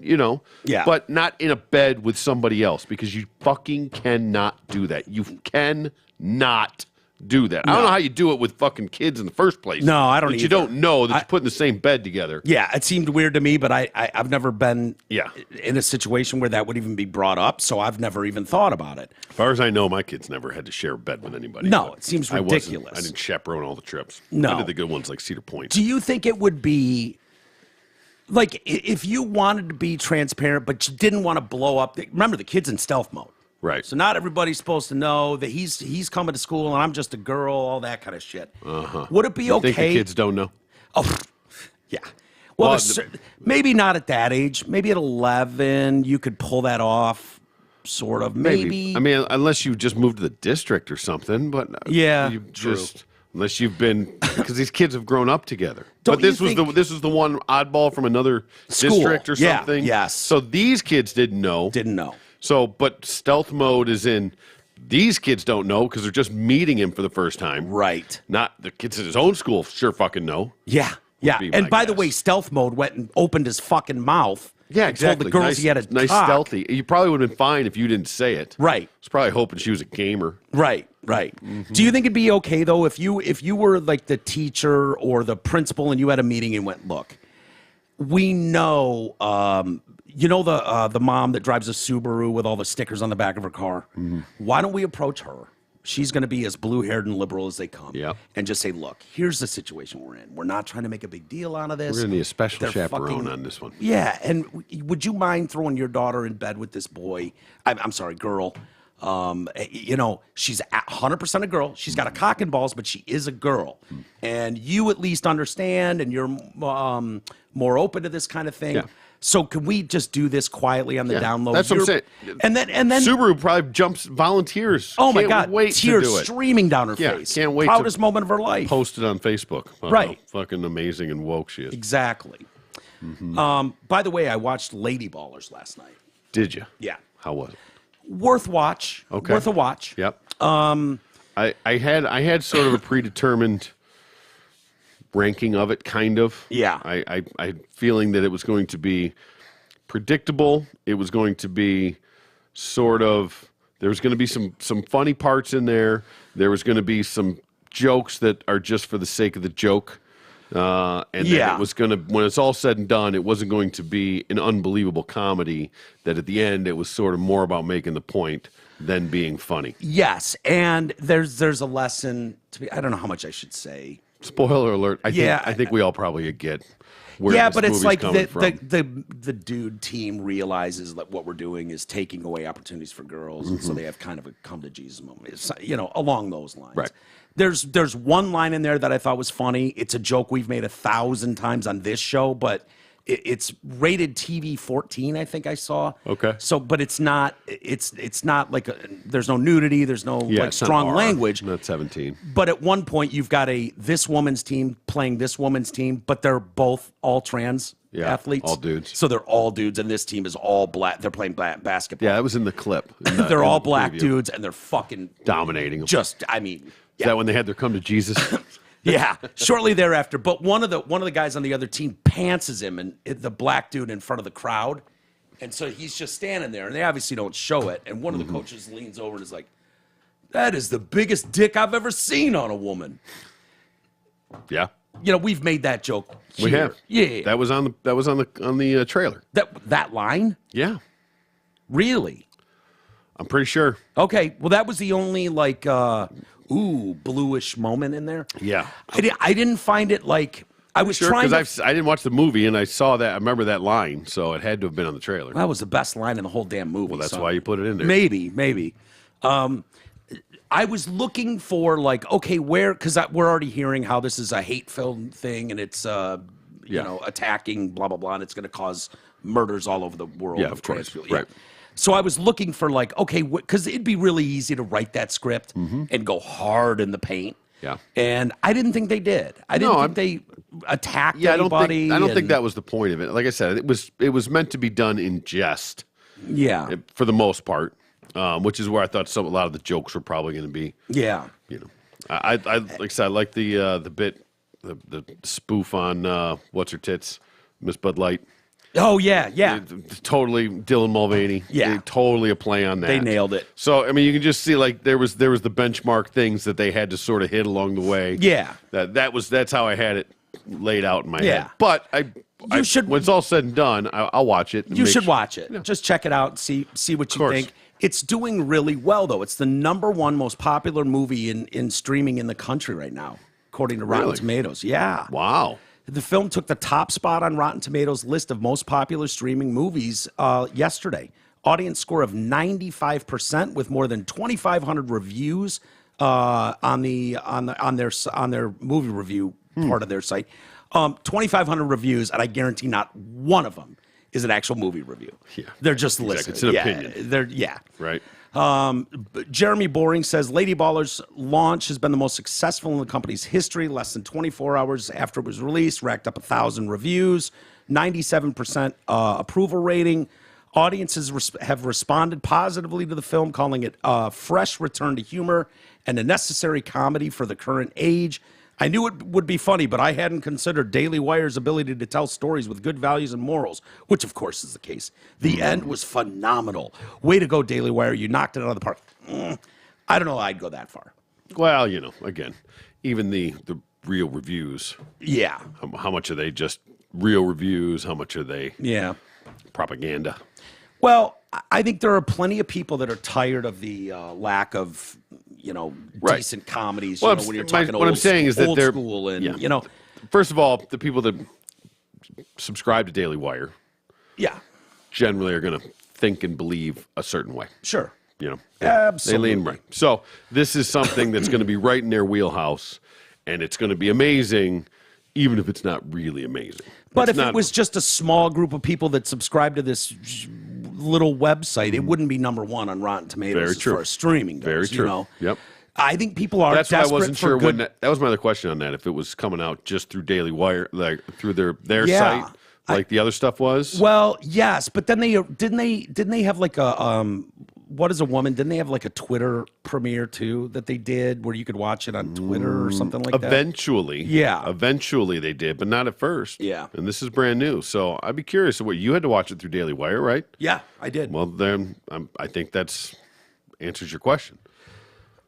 Yeah. but not in a bed with somebody else because you fucking cannot do that. You cannot do that. I don't know how you do it with fucking kids in the first place. No, I don't But you either. don't know that you put in the same bed together. Yeah, it seemed weird to me, but I've never been Yeah. in a situation where that would even be brought up, so I've never even thought about it. As far as I know, my kids never had to share a bed with anybody. No, but it seems I ridiculous. I didn't chaperone all the trips. No. I did the good ones like Cedar Point. Do you think it would be like if you wanted to be transparent, but you didn't want to blow up? Remember, the kid's in stealth mode. Right. So not everybody's supposed to know that he's coming to school and I'm just a girl, all that kind of shit. Would it be You okay? think the kids don't know? Oh, yeah. Well, Well, maybe not at that age. Maybe at 11, you could pull that off, sort of. Maybe. I mean, unless you just moved to the district or something, but Yeah, you true. just unless you've been because these kids have grown up together. Don't But this you was think- this was the one oddball from another School. district or Yeah, something. yes. So these kids didn't know. Didn't know. So, but stealth mode is in. These kids don't know because they're just meeting him for the first time. Right. Not the kids at his own school. Sure, fucking know. Yeah. Yeah. be And my by the guess. way, stealth mode went and opened his fucking mouth Yeah, and told the girls nice, he had a nice cock. stealthy. You probably would have been fine if you didn't say it. Right. I was probably hoping she was a gamer. Right. Do you think it'd be okay though if you were like the teacher or the principal and you had a meeting and went, look, we know, the mom that drives a Subaru with all the stickers on the back of her car. Why don't we approach her? She's going to be as blue-haired and liberal as they come. Yep. And just say, look, here's the situation we're in. We're not trying to make a big deal out of this. We're going to need a special They're chaperone on this one. Yeah, and would you mind throwing your daughter in bed with this boy? I'm sorry, girl. She's 100% a girl. She's got a cock and balls, but she is a girl. And you at least understand, and you're more open to this kind of thing. Yeah. So can we just do this quietly on the download? That's what I'm saying. And then Subaru probably volunteers. oh my Can't God, wait tears to do it. streaming down her Yeah, face. can't wait Proudest to moment of her life. Post it on Facebook. Right. How fucking amazing and woke she is. Exactly. By the way, I watched Lady Ballers last night. Did you? Yeah. How was it? Worth watch. Okay. Worth a watch. Yep. I had sort of a predetermined ranking of it, kind of. Yeah. I feeling that it was going to be predictable. It was going to be sort of, there was going to be some funny parts in there. There was going to be some jokes that are just for the sake of the joke. And then it was going to, when it's all said and done, it wasn't going to be an unbelievable comedy, that at the end it was sort of more about making the point than being funny. Yes, and there's a lesson to be. I don't know how much I should say. Spoiler alert. I think we all probably get where this but it's movie's like coming from. the dude team realizes that what we're doing is taking away opportunities for girls, and so they have kind of a come to Jesus moment. It's, along those lines. Right. There's one line in there that I thought was funny. It's a joke we've made 1,000 times on this show, but it's rated TV 14. I think I saw. Okay. So, but it's not. It's not like there's no nudity. There's no like it's not strong R, language. Not 17. But at one point, you've got this woman's team playing this woman's team, but they're both all trans athletes. all dudes. So they're all dudes, and this team is all black. They're playing basketball. Yeah, that was in the clip. They're all black dudes, and they're fucking dominating them. Is that when they had their come to Jesus? Yeah, shortly thereafter. But one of the guys on the other team pantses him, and the black dude in front of the crowd, and so he's just standing there, and they obviously don't show it. And one of the coaches leans over and is like, "That is the biggest dick I've ever seen on a woman." Yeah, We've made that joke. we here. have. Yeah, that was on the trailer. that line. Yeah, Really? I'm pretty sure. Okay. Well, that was the only bluish moment in there. Yeah, I didn't find it like I was sure, trying. Because I didn't watch the movie and I saw that. I remember that line, so it had to have been on the trailer. That was the best line in the whole damn movie. Well, that's why you put it in there. Maybe. I was looking for where, because we're already hearing how this is a hate-filled thing and it's attacking blah blah blah, and it's going to cause murders all over the world. Yeah, of course. trans people. Right. So I was looking for because it'd be really easy to write that script and go hard in the paint. Yeah. And I didn't think they did. I didn't think they attacked anybody. I don't think that was the point of it. Like I said, it was meant to be done in jest. Yeah. For the most part, which is where I thought a lot of the jokes were probably going to be. Yeah. I like I said, I like the bit, the spoof on what's her tits, Miss Bud Light. Oh yeah. Totally Dylan Mulvaney. Yeah. Totally a play on that. They nailed it. So I mean, you can just see there was the benchmark things that they had to sort of hit along the way. Yeah. That's how I had it laid out in my Yeah. head. But You should- when it's all said and done, I'll watch it. You should watch it. Just check it out and see what you think. It's doing really well, though. It's the #1 most popular movie in streaming in the country right now, according to Rotten Tomatoes. Yeah. Wow. The film took the top spot on Rotten Tomatoes' list of most popular streaming movies yesterday. Audience score of 95% with more than 2,500 reviews on their movie review part of their site. 2,500 reviews, and I guarantee not one of them is an actual movie review. Yeah. They're just listening. It's an opinion. Right. Right. Jeremy Boring says Lady Ballers launch has been the most successful in the company's history. Less than 24 hours after it was released, racked up 1,000 reviews, 97% approval rating. Audiences have responded positively to the film, calling it a fresh return to humor and a necessary comedy for the current age. I knew it would be funny, but I hadn't considered Daily Wire's ability to tell stories with good values and morals, which of course is the case. The end was phenomenal. Way to go, Daily Wire. You knocked it out of the park. I don't know I'd go that far. Well, again, even the real reviews. Yeah. How much are they just real reviews? How much are they propaganda? Well, I think there are plenty of people that are tired of the lack of, decent comedies. Well, when you're talking what I'm saying is that they're school and, First of all, the people that subscribe to Daily Wire, generally are going to think and believe a certain way. Sure. Absolutely. They lean right. So this is something that's going to be right in their wheelhouse, and it's going to be amazing, even if it's not really amazing. But if it was just a small group of people that subscribe to this little website, it wouldn't be number one on Rotten Tomatoes as far as streaming goes. Very true. Yep. I think people are That's why I desperate wasn't for sure good... when that was my other question on that. If it was coming out just through Daily Wire, like through their site, like the other stuff was. Well, yes, but then didn't they have like a what is a woman? Didn't they have like a Twitter premiere too that they did where you could watch it on Twitter or something like that? Eventually, eventually they did, but not at first. Yeah, and this is brand new, so I'd be curious. What you had to watch it through Daily Wire, right? Yeah, I did. Well, then I think that's answers your question.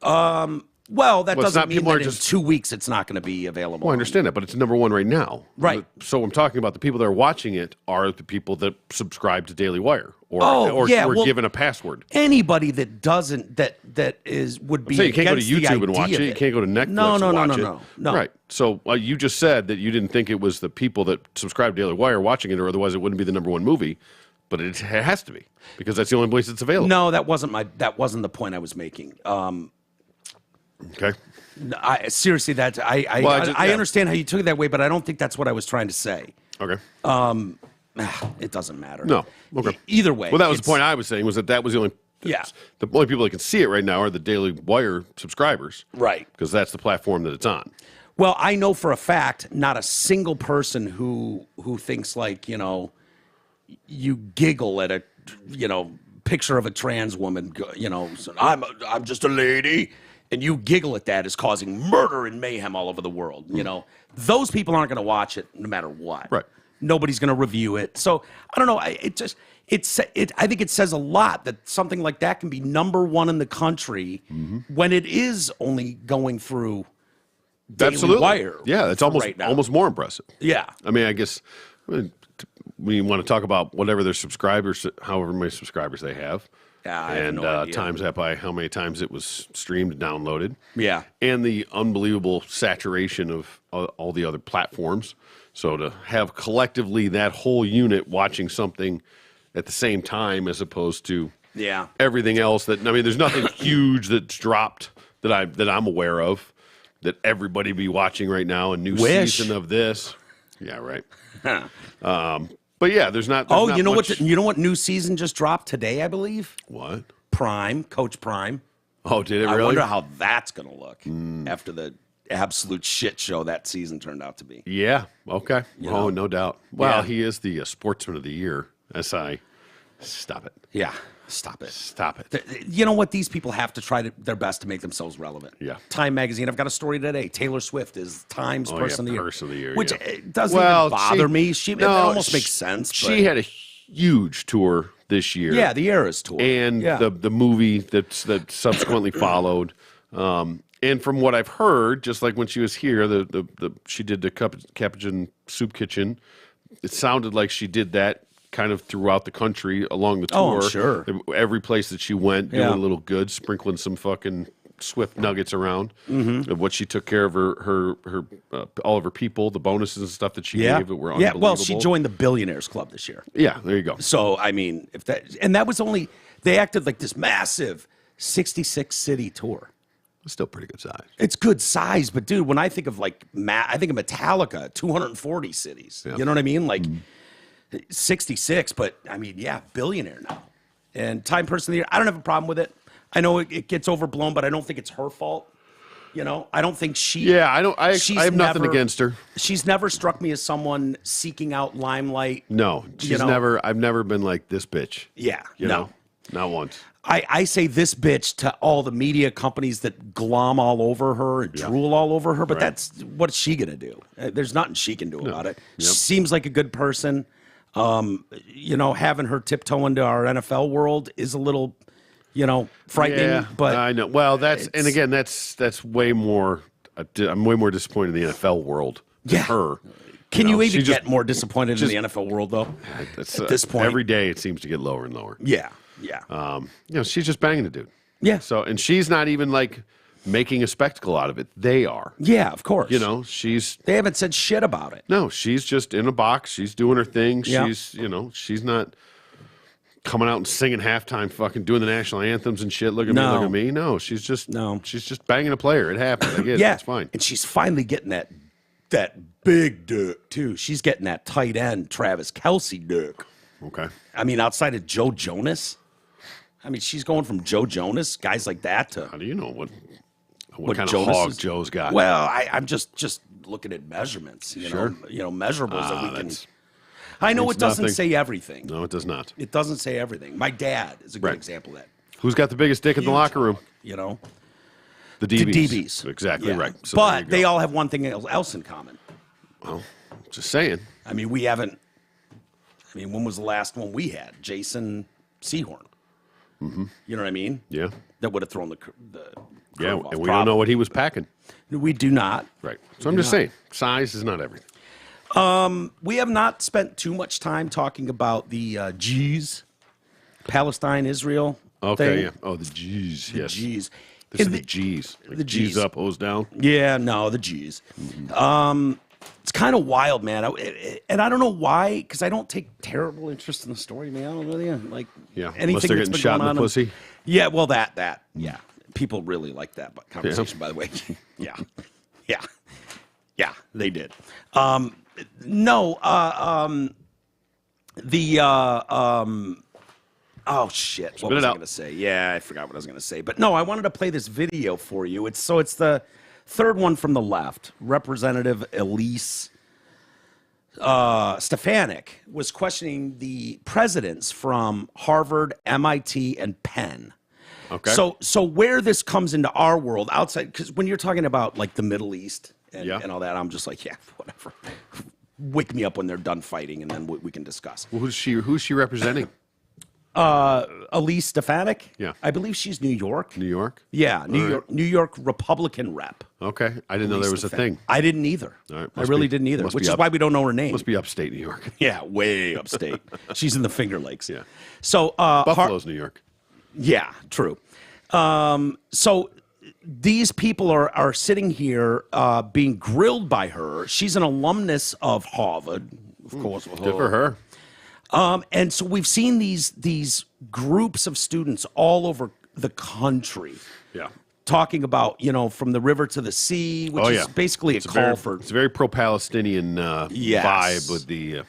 Well, that doesn't mean that in 2 weeks it's not going to be available. Well, I understand that, but it's number one right now. Right. So I'm talking about the people that are watching it are the people that subscribe to Daily Wire or were given a password. Anybody that doesn't would be. So you can't go to against the YouTube and idea watch it. You can't go to Netflix and watch it. No. Right. So you just said that you didn't think it was the people that subscribe to Daily Wire watching it, or otherwise it wouldn't be the number one movie. But it has to be because that's the only place it's available. No, that wasn't the point I was making. Okay. Seriously, I understand how you took it that way, but I don't think that's what I was trying to say. Okay. It doesn't matter. No. Okay. Either way. Well, that was the point I was saying, was that was the only. Yeah. The only people that can see it right now are the Daily Wire subscribers. Right. Because that's the platform that it's on. Well, I know for a fact not a single person who thinks like, you giggle at a, picture of a trans woman, so I'm just a lady. And you giggle at that is causing murder and mayhem all over the world. Those people aren't going to watch it no matter what. Right. Nobody's going to review it. So I don't know. I think it says a lot that something like that can be number one in the country when it is only going through Daily Wire. Yeah, it's almost more impressive. Yeah. I mean, I guess when you want to talk about whatever their subscribers, however many subscribers they have. Yeah, I have no idea. Times that by how many times it was streamed and downloaded. Yeah. And the unbelievable saturation of all the other platforms. So to have collectively that whole unit watching something at the same time as opposed to everything else there's nothing huge that's dropped that I'm aware of that everybody be watching right now, a new season of this. Yeah, right. But yeah, there's not. You know what? You know what new season just dropped today? I believe. What? Prime, Coach Prime. Oh, did it really? I wonder how that's going to look after the absolute shit show that season turned out to be. Yeah. Okay. No doubt. Well, he is the Sportsman of the Year. Stop it. Yeah. Stop it. Stop it. You know what? These people have to try their best to make themselves relevant. Yeah. Time magazine. I've got a story today. Taylor Swift is Time's Person of the Year. Person of the Year. Which doesn't even bother me. It almost makes sense. She had a huge tour this year. Yeah, the Eras tour. And the movie that subsequently followed. And from what I've heard, just like when she was here, she did the Capuchin Soup Kitchen. It sounded like she did that kind of throughout the country along the tour. Oh, sure. Every place that she went, doing a little good, sprinkling some fucking Swift nuggets around of what she took care of her all of her people, the bonuses and stuff that she gave that were unbelievable. Well, she joined the Billionaires Club this year. Yeah, there you go. So, I mean, that was only, they acted like this massive 66 city tour. It's still pretty good size. It's good size, but dude, when I think of I think of Metallica, 240 cities. You know what I mean? Like 66, but I mean, billionaire now. And Time Person of the Year, I don't have a problem with it. I know it gets overblown, but I don't think it's her fault. I don't think she. Yeah, I don't. I have nothing against her. She's never struck me as someone seeking out limelight. No, she's never. I've never been like this bitch. Yeah, you know, not once. I say this bitch to all the media companies that glom all over her and drool all over her, but that's what's she gonna do? There's nothing she can do about it. She seems like a good person. Having her tiptoe into our NFL world is a little, frightening. Yeah, but I know. Well, that's way more. I'm way more disappointed in the NFL world than her. Can you even get more disappointed in the NFL world, though? At this point, every day it seems to get lower and lower. Yeah. She's just banging the dude. Yeah. So, and she's not even like making a spectacle out of it. They are. Yeah, of course. They haven't said shit about it. No, she's just in a box. She's doing her thing. Yeah. She's not coming out and singing halftime, fucking doing the national anthems and shit. Look at me, look at me. No, she's just banging a player. It happens. I get it. It's fine. And she's finally getting that big dick too. She's getting that tight end Travis Kelce dick. Okay. I mean, outside of Joe Jonas, she's going from Joe Jonas, guys like that, to how do you know what kind Jonas of hog Joe's got? Well, I'm just looking at measurements. Measurables that we can. I know it doesn't say everything. No, it does not. It doesn't say everything. My dad is a good example of that. Who's got the biggest dick in the locker room? The DBs. Exactly right. So but they all have one thing else in common. Well, just saying. We haven't. When was the last one we had? Jason Sehorn. Mm-hmm. You know what I mean? Yeah. That would have thrown the and we don't know what he was packing. We do not. Right. So I'm just saying, size is not everything. We have not spent too much time talking about the G's, Palestine, Israel. Okay, thing. yeah. Oh, the G's, yes. G's. This is the G's. Like the G's up, O's down. Yeah, no, the G's. Mm-hmm. It's kind of wild, man. And I don't know why, because I don't take terrible interest in the story, man. I don't really like anything unless they're getting shot in the pussy. Yeah, well, that. Yeah. People really like that conversation, by the way. Yeah, they did. Oh shit! What was I going to say? Yeah, I forgot what I was going to say. But no, I wanted to play this video for you. It's the third one from the left. Representative Elise Stefanik was questioning the presidents from Harvard, MIT, and Penn. Okay. So where this comes into our world outside, because when you're talking about like the Middle East and all that, I'm just like, yeah, whatever. Wake me up when they're done fighting, and then we can discuss. Well, who's she representing? Elise Stefanik. Yeah, I believe she's New York. New York. Yeah, New York Republican rep. Okay, I didn't know there was a thing. I didn't either. All right, I really didn't either. Which is why we don't know her name. Must be upstate New York. Yeah, way upstate. She's in the Finger Lakes. Yeah. So Buffalo's New York. Yeah, true. So these people are sitting here being grilled by her. She's an alumnus of Harvard, of course. Good for her. And so we've seen these groups of students all over the country. Yeah. Talking about, from the river to the sea, which is basically a call for... It's a very pro-Palestinian vibe with the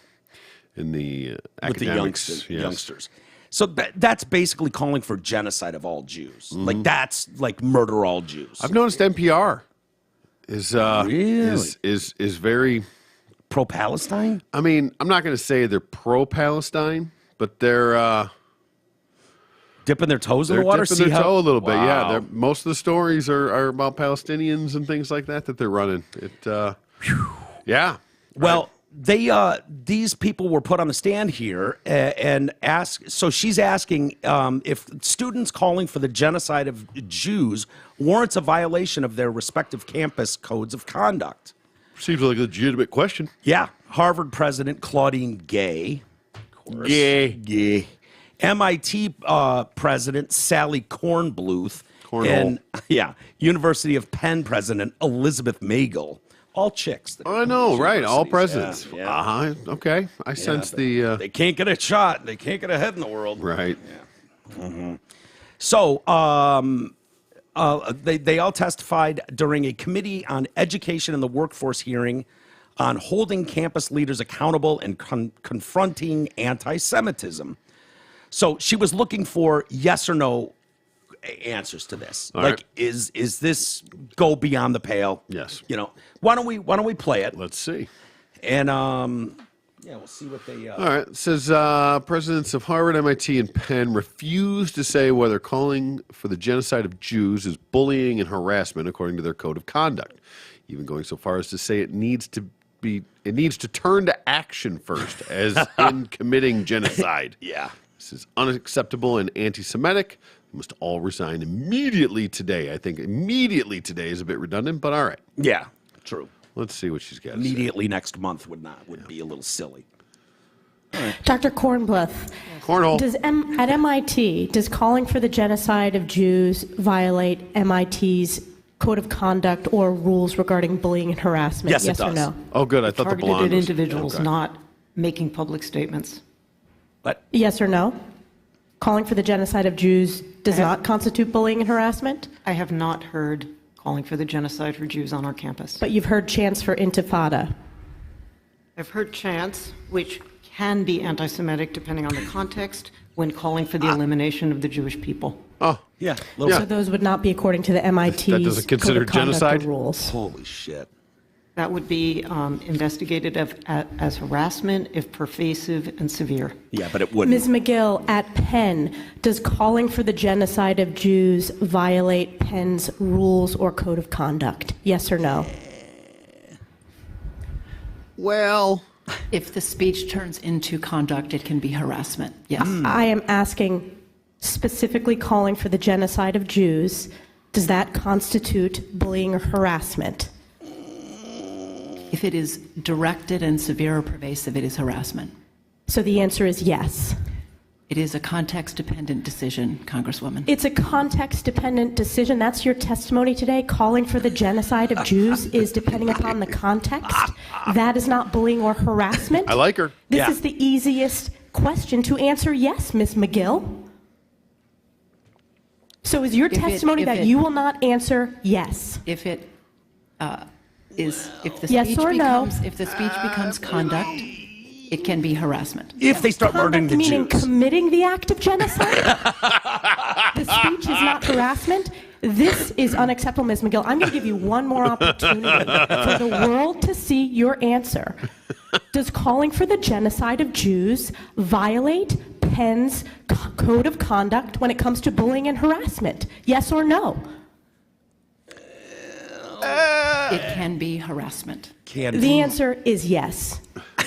academics. With the youngsters. So that's basically calling for genocide of all Jews. Mm-hmm. Like, that's like murder all Jews. I've noticed NPR is very... pro-Palestine? I mean, I'm not going to say they're pro-Palestine, but they're... dipping their toes in the water? Dipping their toe a little bit, yeah. Most of the stories are about Palestinians and things like that they're running. Yeah. Well, these people were put on the stand here and asked. So she's asking if students calling for the genocide of Jews warrants a violation of their respective campus codes of conduct. Seems like a legitimate question. Yeah. Harvard president Claudine Gay. Of course. Gay. MIT president Sally Kornbluth. And University of Penn president Elizabeth Magel. All chicks. I know, right? All presidents. Yeah. Okay. I sense the... They can't get a shot. They can't get ahead in the world. Right. Yeah. Mm-hmm. So they all testified during a committee on education and the workforce hearing on holding campus leaders accountable and confronting anti-Semitism. So she was looking for yes or no answers to this. All like, right. is this go beyond the pale? Yes. Why don't we play it? Let's see. And Yeah, we'll see what they. All right. It says presidents of Harvard, MIT, and Penn refuse to say whether calling for the genocide of Jews is bullying and harassment according to their code of conduct, even going so far as to say it needs to turn to action first, as in committing genocide. Yeah. This is unacceptable and anti-Semitic. We must all resign immediately today. I think immediately today is a bit redundant, but all right. Yeah, true. Let's see what she's got. Immediately next month would be a little silly. Dr. Kornbluth, Cornhole. at MIT, does calling for the genocide of Jews violate MIT's code of conduct or rules regarding bullying and harassment? Yes, it yes or does. no? Oh, good. I thought the Targeted blonde at was... individuals, Okay. not making public statements. But Yes or no? Calling for the genocide of Jews does not constitute bullying and harassment? I have not heard calling for the genocide for Jews on our campus. But you've heard chants for intifada. I've heard chants, which can be anti-Semitic depending on the context, when calling for the elimination of the Jewish people. Oh, yeah, So those would not be according to the MIT's That doesn't consider code of conduct or genocide? rules. holy shit. That would be investigated as harassment if pervasive and severe. Yeah, but it wouldn't. Ms. McGill, at Penn, does calling for the genocide of Jews violate Penn's rules or code of conduct? Yes or no? well... If the speech turns into conduct, it can be harassment. Yes. I am asking specifically calling for the genocide of Jews. Does that constitute bullying or harassment? If it is directed and severe or pervasive, it is harassment. So the answer is yes. It is a context-dependent decision, Congresswoman. It's a context-dependent decision. That's your testimony today. Calling for the genocide of Jews is depending upon the context. That is not bullying or harassment. I like her. This Yeah. is the easiest question to answer yes, Ms. McGill. So is your testimony that you will not answer yes? If it if the Yes speech or no? becomes conduct, it can be harassment. If they start murdering Conduct the meaning Jews. committing the act of genocide? The speech is not harassment? This is unacceptable, Ms. McGill. I'm going to give you one more opportunity for the world to see your answer. Does calling for the genocide of Jews violate Penn's code of conduct when it comes to bullying and harassment? Yes or no? It can be harassment. The answer is yes.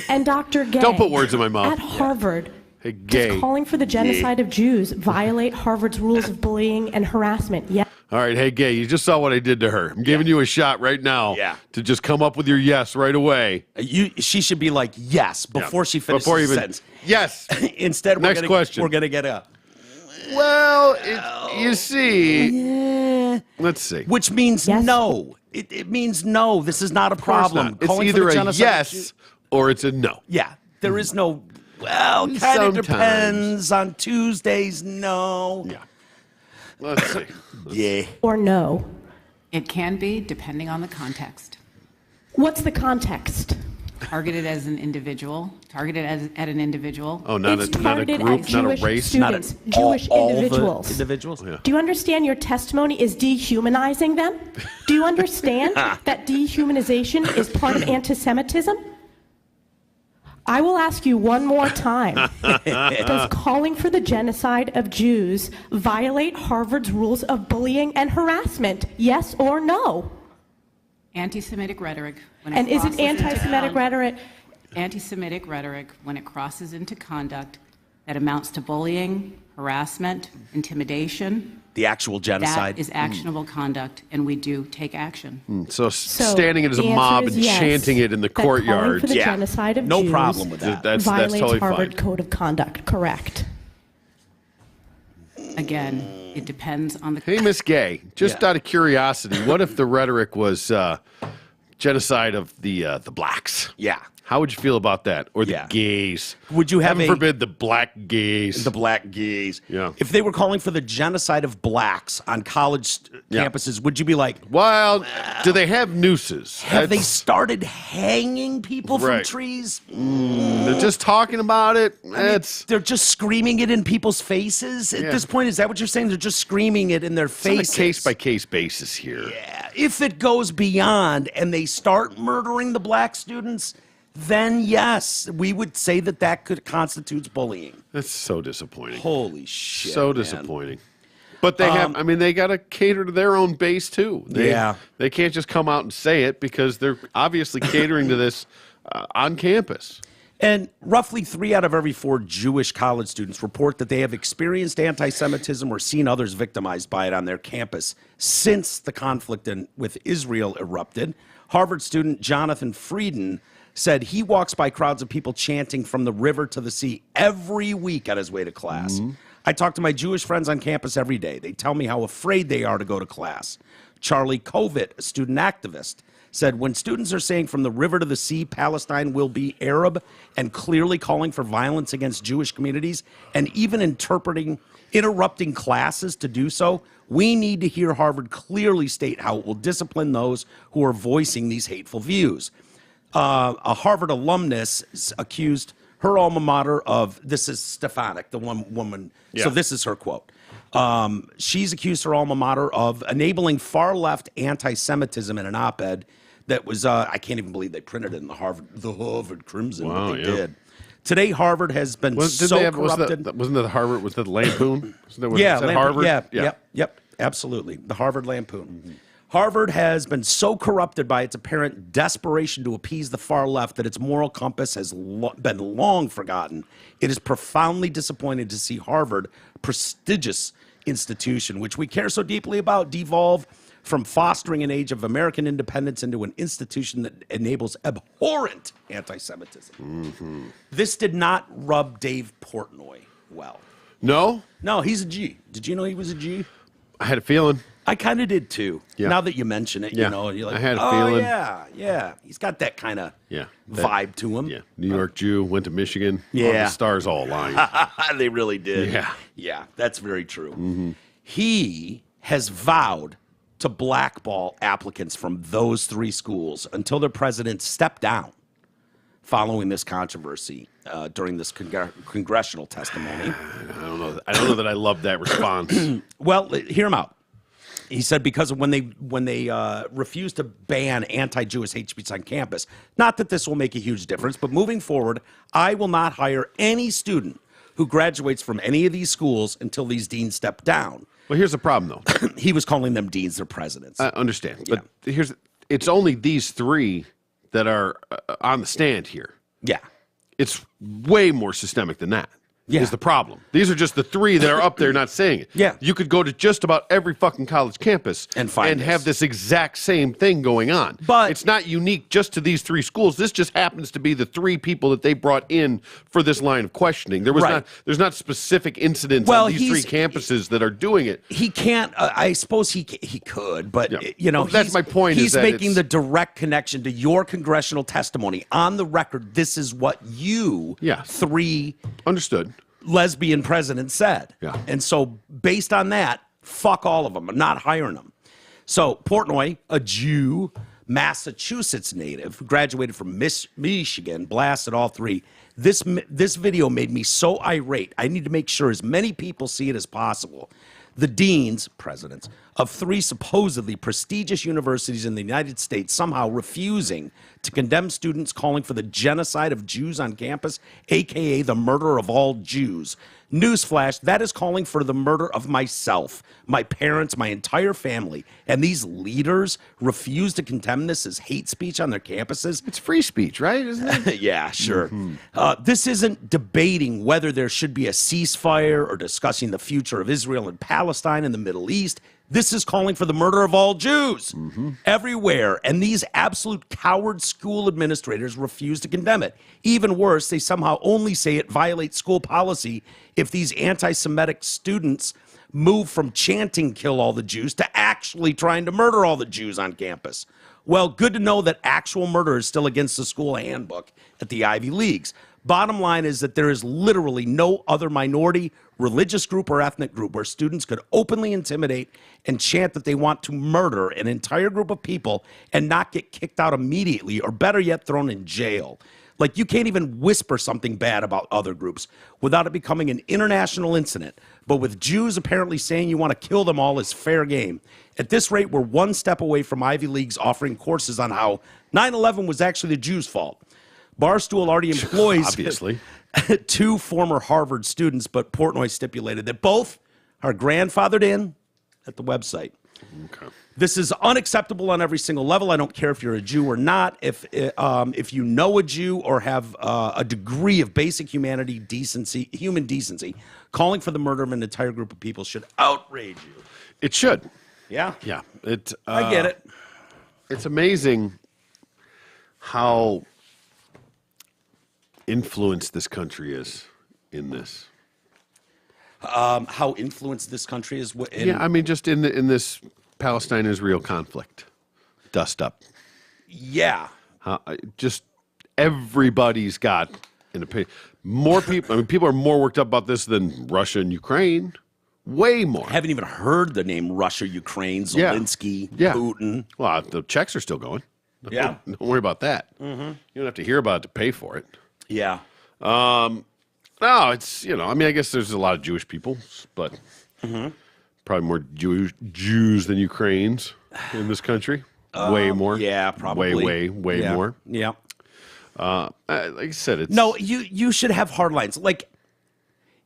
And Dr. Gay, Don't put words in my mouth. At Harvard, Hey, Gay. does calling for the genocide of Jews violate Harvard's rules of bullying and harassment? Yes. All right, hey, Gay, you just saw what I did to her. I'm giving you a shot right now to just come up with your yes right away. She should be like, yes, before she finishes Before the even, sentence. Yes. Instead, Next question. We're going to get a... Well, you see, let's see. Which means Yes. no. It means no. This is not a Of course problem. not. It's Calling for either the a genocide of yes Jews- or it's a no. Yeah, there is no... Well, kind of Sometimes. depends. On Tuesdays, no. Yeah. Let's see. Yeah. Or no? It can be, depending on the context. What's the context? Targeted as an individual, at an individual. Oh, not It's a targeted group, at not a Jewish race. students, Not Jewish all the individuals. individuals? Yeah. Do you understand your testimony is dehumanizing them? Do you understand that dehumanization is part of anti-Semitism? I will ask you one more time. Does calling for the genocide of Jews violate Harvard's rules of bullying and harassment? Yes or no? Anti-Semitic rhetoric. When And is it crosses into anti-Semitic rhetoric? Anti-Semitic rhetoric, when it crosses into conduct that amounts to bullying, harassment, intimidation, The actual genocide. that is actionable conduct, and we do take action. So, So standing it as a the answer mob is and yes, chanting it in the that calling courtyard. for the Yeah. genocide of No Jews problem with that. That's violates totally Harvard fine. Code of Conduct, correct? Again, it depends on the... Hey, Miss Gay, just Yeah. out of curiosity, what if the rhetoric was genocide of the blacks? Yeah. How would you feel about that? Or the Yeah. gays? Would you have Heaven a- forbid the black gays. The black gays. Yeah. If they were calling for the genocide of blacks on college Yeah. campuses, would you be like, Well, do they have nooses? have they That's- started hanging people from Right. trees? They're just talking about it. That's They're just screaming it in people's faces? At Yeah. this point, is that what you're saying? They're just screaming it in their on a faces? case-by-case basis here. Yeah. If it goes beyond and they start murdering the black students, then yes, we would say that constitutes bullying. That's so disappointing. Holy shit. So man. disappointing. But they have, they got to cater to their own base too. They can't just come out and say it because they're obviously catering to this on campus. And roughly 3 out of every 4 Jewish college students report that they have experienced anti-Semitism or seen others victimized by it on their campus since the conflict with Israel erupted. Harvard student Jonathan Frieden said he walks by crowds of people chanting from the river to the sea every week on his way to class. Mm-hmm. I talk to my Jewish friends on campus every day. They tell me how afraid they are to go to class. Charlie Kovitt, a student activist, said when students are saying from the river to the sea, Palestine will be Arab, and clearly calling for violence against Jewish communities, and even interrupting classes to do so, we need to hear Harvard clearly state how it will discipline those who are voicing these hateful views. A Harvard alumnus accused her alma mater of, this is Stefanik, the one woman, so this is her quote. She's accused her alma mater of enabling far-left anti-Semitism in an op-ed that was, I can't even believe they printed it in the Harvard Crimson, wow, but they did. Today, Harvard has been corrupted. Wasn't that Harvard? Was that Lampoon? Harvard? Yep, absolutely. The Harvard Lampoon. Mm-hmm. Harvard has been so corrupted by its apparent desperation to appease the far left that its moral compass has been long forgotten. It is profoundly disappointing to see Harvard, prestigious institution, which we care so deeply about, devolve from fostering an age of American independence into an institution that enables abhorrent anti-Semitism. Mm-hmm. This did not rub Dave Portnoy well. No? No, he's a G. Did you know he was a G? I had a feeling. I kind of did too. Yeah. Now that you mention it, you know, you're like, I had a feeling. Yeah. He's got that kind of vibe to him. Yeah. New York Jew, went to Michigan. Yeah. Oh, the stars all aligned. They really did. Yeah, that's very true. Mm-hmm. He has vowed to blackball applicants from those 3 schools until their president stepped down following this controversy during this congressional testimony. I don't know that I love that response. Well, hear him out. He said because of when they refused to ban anti-Jewish hate speech on campus, not that this will make a huge difference, but moving forward, I will not hire any student who graduates from any of these schools until these deans step down. Well, here's the problem, though. He was calling them deans, they're presidents. I understand, but it's only these 3 that are on the stand here. Yeah. It's way more systemic than that. Is the problem. These are just the 3 that are up there not saying it. Yeah. You could go to just about every fucking college campus and have this exact same thing going on. But it's not unique just to these 3 schools. This just happens to be the 3 people that they brought in for this line of questioning. There's not specific incidents on these 3 campuses that are doing it. He can't. I suppose he could, but you know, that's my point. He's making the direct connection to your congressional testimony on the record. This is what you 3 understood. Lesbian president said. Yeah. And so based on that, fuck all of them. I'm not hiring them. So Portnoy, a Jew, Massachusetts native, who graduated from Michigan, blasted all 3. This video made me so irate. I need to make sure as many people see it as possible. The deans, presidents, of 3 supposedly prestigious universities in the United States somehow refusing to condemn students calling for the genocide of Jews on campus, a.k.a. the murder of all Jews. Newsflash, that is calling for the murder of myself, my parents, my entire family. And these leaders refuse to condemn this as hate speech on their campuses. It's free speech, right? Isn't it? Yeah, sure. Mm-hmm. This isn't debating whether there should be a ceasefire or discussing the future of Israel and Palestine and the Middle East. This is calling for the murder of all Jews everywhere. And these absolute coward school administrators refuse to condemn it. Even worse, they somehow only say it violates school policy if these anti-Semitic students move from chanting kill all the Jews to actually trying to murder all the Jews on campus. Well, good to know that actual murder is still against the school handbook at the Ivy Leagues. Bottom line is that there is literally no other minority, religious group, or ethnic group where students could openly intimidate and chant that they want to murder an entire group of people and not get kicked out immediately, or better yet, thrown in jail. Like, you can't even whisper something bad about other groups without it becoming an international incident. But with Jews apparently saying you want to kill them all is fair game. At this rate, we're one step away from Ivy Leagues offering courses on how 9/11 was actually the Jews' fault. Barstool already employs Obviously. 2 former Harvard students, but Portnoy stipulated that both are grandfathered in at the website. Okay. This is unacceptable on every single level. I don't care if you're a Jew or not. If you know a Jew or have a degree of basic human decency, calling for the murder of an entire group of people should outrage you. It should. Yeah? Yeah. I get it. It's amazing how influenced this country is in this. How influenced this country is. Yeah, I mean, just in this Palestine-Israel conflict, dust up. Yeah. Just everybody's got an opinion. More people. I mean, people are more worked up about this than Russia and Ukraine. Way more. I haven't even heard the name Russia, Ukraine, Zelensky, Putin. Well, the checks are still going. Yeah. Don't worry about that. Mm-hmm. You don't have to hear about it to pay for it. Yeah. No, it's, I mean, I guess there's a lot of Jewish people, but probably more Jews than Ukrainians in this country. Way more. Yeah, probably. Way more. Yeah. Like I said, it's... No, you should have hard lines. Like,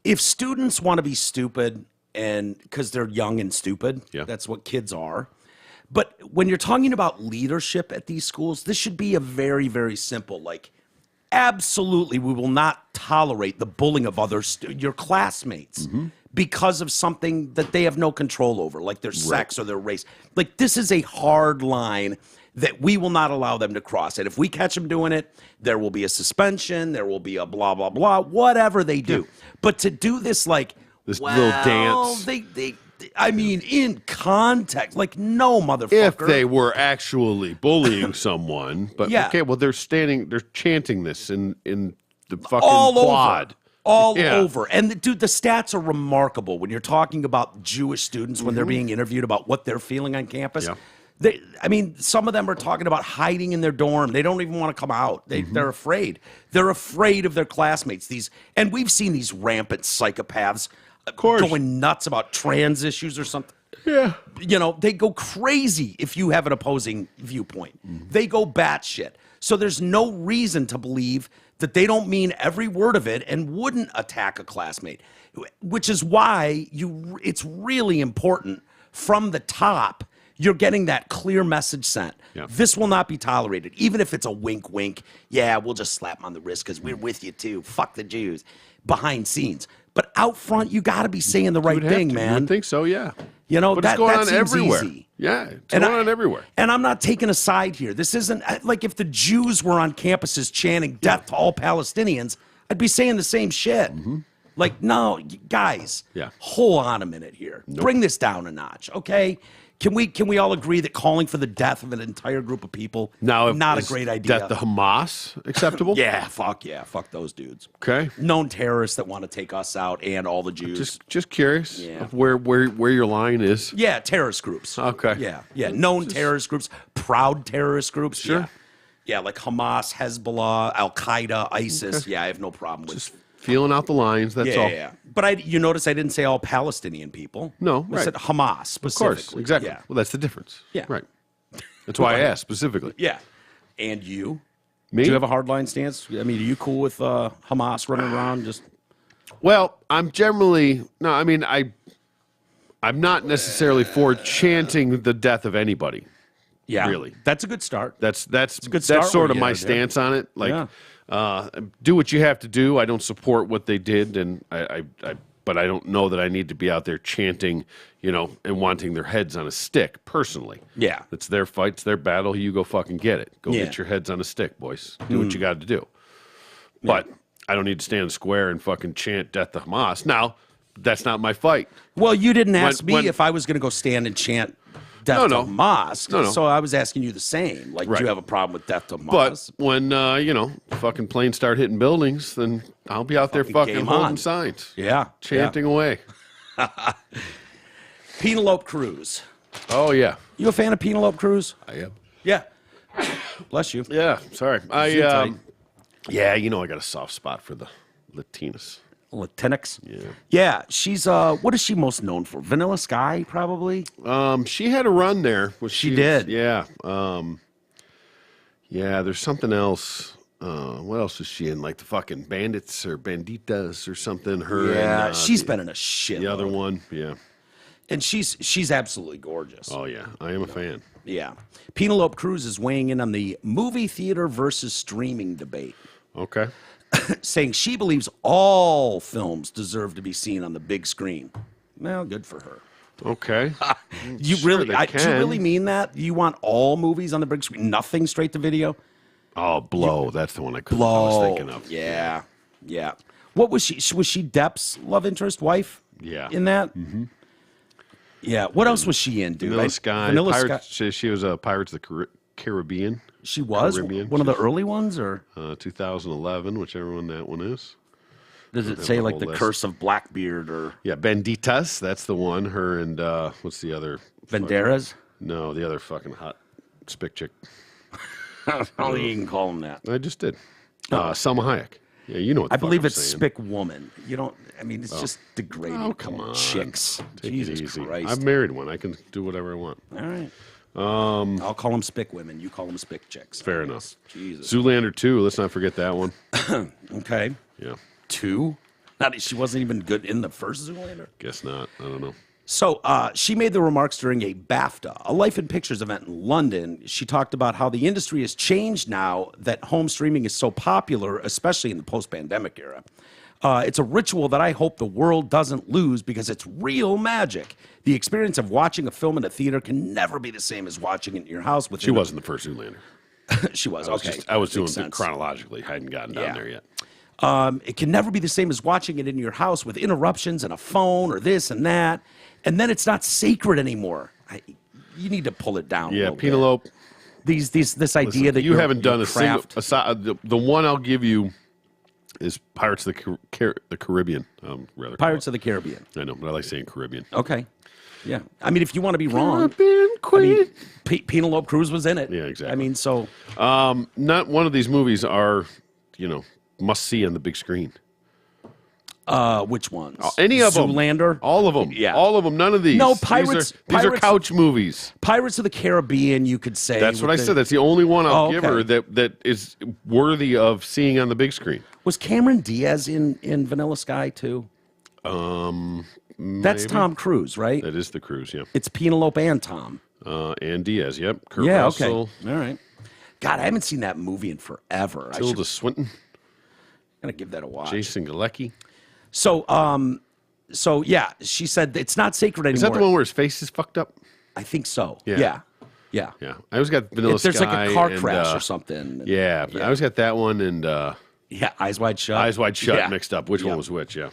if students want to be stupid and because they're young and stupid, that's what kids are. But when you're talking about leadership at these schools, this should be a very, very simple, like, absolutely, we will not tolerate the bullying of your classmates because of something that they have no control over, like their sex or their race. Like, this is a hard line that we will not allow them to cross. And if we catch them doing it, there will be a suspension, there will be a blah, blah, blah, whatever they do. Yeah. But to do this, like, this little dance. I mean, in context, like, no, motherfucker. If they were actually bullying someone, but okay, well, they're chanting this in the fucking quad. All over. And dude, the stats are remarkable when you're talking about Jewish students when they're being interviewed about what they're feeling on campus. Yeah. I mean, some of them are talking about hiding in their dorm. They don't even want to come out. They're afraid. They're afraid of their classmates. And we've seen these rampant psychopaths going nuts about trans issues or something. Yeah. They go crazy if you have an opposing viewpoint. They go batshit. So there's no reason to believe that they don't mean every word of it and wouldn't attack a classmate, which is why it's really important from the top. You're getting that clear message sent. Yeah. This will not be tolerated, even if it's a wink, wink. Yeah, we'll just slap them on the wrist because we're with you too. Fuck the Jews. Behind scenes. But out front, you got to be saying the right thing, man. I think so, yeah. But it's going on everywhere. Easy. Yeah, it's going on everywhere. And I'm not taking a side here. This isn't like if the Jews were on campuses chanting death to all Palestinians, I'd be saying the same shit. Like, no, guys, hold on a minute here. Bring this down a notch, okay? Can we all agree that calling for the death of an entire group of people not a great idea? Death to Hamas acceptable? Yeah, fuck those dudes. Okay, known terrorists that want to take us out and all the Jews. Just curious of where your line is. Yeah, terrorist groups. Okay. Yeah, known terrorist groups, proud terrorist groups. Sure. Yeah, like Hamas, Hezbollah, Al Qaeda, ISIS. Okay. Yeah, I have no problem with. Just feeling out the lines. That's all. Yeah. But you notice I didn't say all Palestinian people. No, I said Hamas specifically. Of course, exactly. Yeah. Well, that's the difference. Yeah. Right. That's why I asked specifically. Yeah. And you? Me? Do you have a hardline stance? I mean, are you cool with Hamas running around just? Well, I'm generally no. I mean, I'm not necessarily for chanting the death of anybody. Yeah, really. That's a good start. That's a good start. That's sort of my stance on it. Like, do what you have to do. I don't support what they did, and but I don't know that I need to be out there chanting, and wanting their heads on a stick personally. Yeah, it's their fight, it's their battle. You go fucking get it. Go get your heads on a stick, boys. Do what you got to do. But I don't need to stand square and fucking chant death to Hamas. Now, that's not my fight. Well, you didn't ask me if I was going to go stand and chant death to Hamas. No. So I was asking you the same. Like, do you have a problem with death to Hamas? But when, fucking planes start hitting buildings, then I'll be out there fucking holding signs. Yeah. Chanting away. Penelope Cruz. Oh, yeah. You a fan of Penelope Cruz? I am. Yeah. Bless you. Yeah, sorry. I got a soft spot for the Latinas. Latinx? Yeah. Yeah, she's, what is she most known for? Vanilla Sky, probably? She had a run there. She did? Yeah. Yeah, there's something else. What else was she in? Like the fucking Bandits or Banditas or something. Her Yeah, and, she's been in a shit. the other one. Yeah. And she's absolutely gorgeous. Oh yeah, I am a fan. Yeah. Penelope Cruz is weighing in on the movie theater versus streaming debate, Okay. saying she believes all films deserve to be seen on the big screen. Well, good for her. Okay. You Sure really, they do you can. really mean that? You want all movies on the big screen, nothing straight to video? Oh, Blow. That's the one I was thinking of. Yeah, yeah. What was she? Was she Depp's love interest wife? Yeah. In that. Mm-hmm. Yeah. What else was she in, dude? Vanilla Sky. Vanilla Pirates, Sky. She was a Pirates of the Caribbean. She was Caribbean. one of the early ones, or 2011, whichever one that one is. does it have say the like whole the list. Curse of Blackbeard or Yeah, Banditas. That's the one. Her and what's the other? Banderas? No, the other fucking hot spick chick. I don't think you can call them that. I just did. Selma Hayek. Yeah, you know what the I believe fuck I'm it's saying. Spick Woman. You don't. I mean, it's just degrading. Oh, come on. chicks. Take Jesus it easy. Christ. I've married one. I can do whatever I want. All right. I'll call them Spick women. You call them Spick chicks. Fair enough. Jesus. Zoolander 2. Let's not forget that one. Okay. Yeah. 2. She wasn't even good in the first Zoolander. Guess not. I don't know. So she made the remarks during a BAFTA, a Life in Pictures event in London. She talked about how the industry has changed now that home streaming is so popular, especially in the post-pandemic era. It's a ritual that I hope the world doesn't lose because it's real magic. The experience of watching a film in a theater can never be the same as watching it in your house. She wasn't the first Zoolander. She was. I was, Okay. I was doing Makes it sense. chronologically. I hadn't gotten down Yeah. there yet. It can never be the same as watching it in your house with interruptions and a phone or this and that. And then it's not sacred anymore. You need to pull it down. a Yeah, little bit. Penelope. This idea that you haven't done you a single. craft- Aside, the one I'll give you is Pirates of the Caribbean. Rather Pirates of the Caribbean. I know, but I like saying Caribbean. Okay. Yeah. I mean, if you want to be wrong, Caribbean I Queen. mean, Penelope Cruz was in it. Yeah, exactly. I mean, so Not one of these movies are, must see on the big screen. which ones? Any of them. Zoolander? All of them. Yeah. All of them. None of these. No, These Pirates- are Pirates- couch movies. Pirates of the Caribbean, you could say. That's what I with the- said. That's the only one I'll Oh, give okay. her that is worthy of seeing on the big screen. Was Cameron Diaz in Vanilla Sky too? That's Maybe. Tom Cruise, right? That is the cruise, yeah. It's Penelope and Tom. And Diaz, yep. Kurt Yeah, Russell, okay. All right. God, I haven't seen that movie in forever. I Tilda should Swinton, gotta give that a watch. Jason Galecki. So yeah, she said it's not sacred anymore. Is that the one where his face is fucked up? I think so. Yeah. Yeah. Yeah. Yeah. I always got Vanilla If there's Sky. like a car and, crash or something. Yeah, I always got that one and Yeah, Eyes Wide Shut. Eyes Wide Shut Yeah. mixed up. Which Yeah. one was which? Yeah.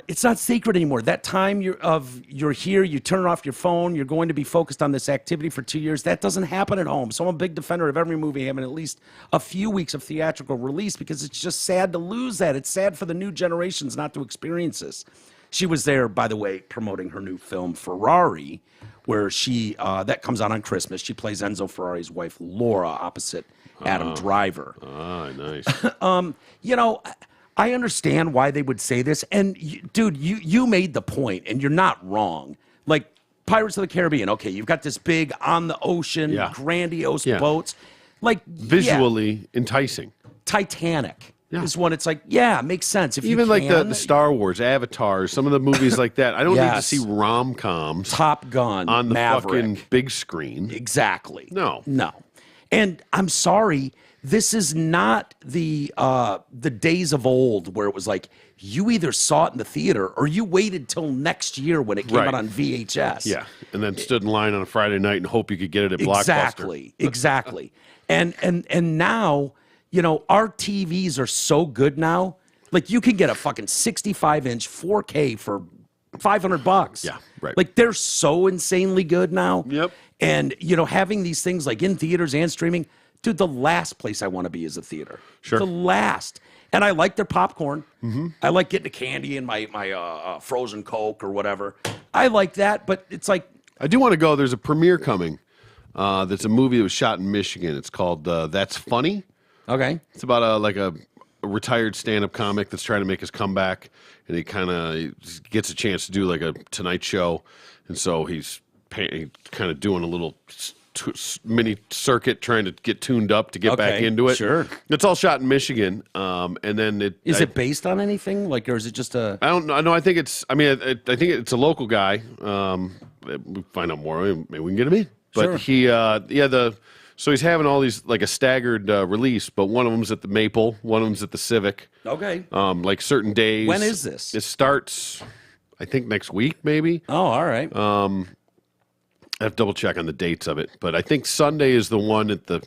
It's not sacred anymore. That time you're here, you turn off your phone, you're going to be focused on this activity for 2 years. That doesn't happen at home. So I'm a big defender of every movie having at least a few weeks of theatrical release because it's just sad to lose that. It's sad for the new generations not to experience this. She was there, by the way, promoting her new film Ferrari, where she that comes out on Christmas. She plays Enzo Ferrari's wife Laura opposite Adam Driver. Ah, nice. You know, I understand why they would say this. And, dude, you made the point, and you're not wrong. Like, Pirates of the Caribbean, okay, you've got this big on-the-ocean, Yeah. grandiose Yeah. boats. Like, Visually enticing. Titanic Yeah. is one. It's like, yeah, it makes sense. If Even you like can, the Star Wars, Avatar, some of the movies like that. I don't need to Yes. see rom-coms Top Gun, on the Maverick. fucking big screen. Exactly. No. And I'm sorry, this is not the days of old where it was like you either saw it in the theater or you waited till next year when it came Right. out on VHS. Yeah, and then stood in line on a Friday night and hope you could get it at Blockbuster. Exactly. And now, you know, our TVs are so good now. Like you can get a fucking 65-inch 4K for $500. Yeah, right. Like they're so insanely good now. Yep. And you know, having these things like in theaters and streaming, dude, the last place I want to be is a theater. Sure. The last. And I like their popcorn. Mm-hmm. I like getting a candy in my frozen Coke or whatever. I like that, but it's like, I do want to go. There's a premiere coming. That's a movie that was shot in Michigan. It's called That's Funny. okay. It's about a retired stand-up comic that's trying to make his comeback, and he kind of gets a chance to do like a Tonight Show, and so he's kind of doing a little mini circuit trying to get tuned up to get back into it. Sure. It's all shot in Michigan, and then Is it based on anything? Like, or is it just a? I don't know. No, I think it's. I mean, I think it's a local guy. We find out more. Maybe we can get him in. But Sure. So he's having all these like a staggered release, but one of them's at the Maple, one of them's at the Civic. Okay. Like certain days. When is this? It starts, I think, next week, maybe. Oh, all right. I have to double check on the dates of it, but I think Sunday is the one at the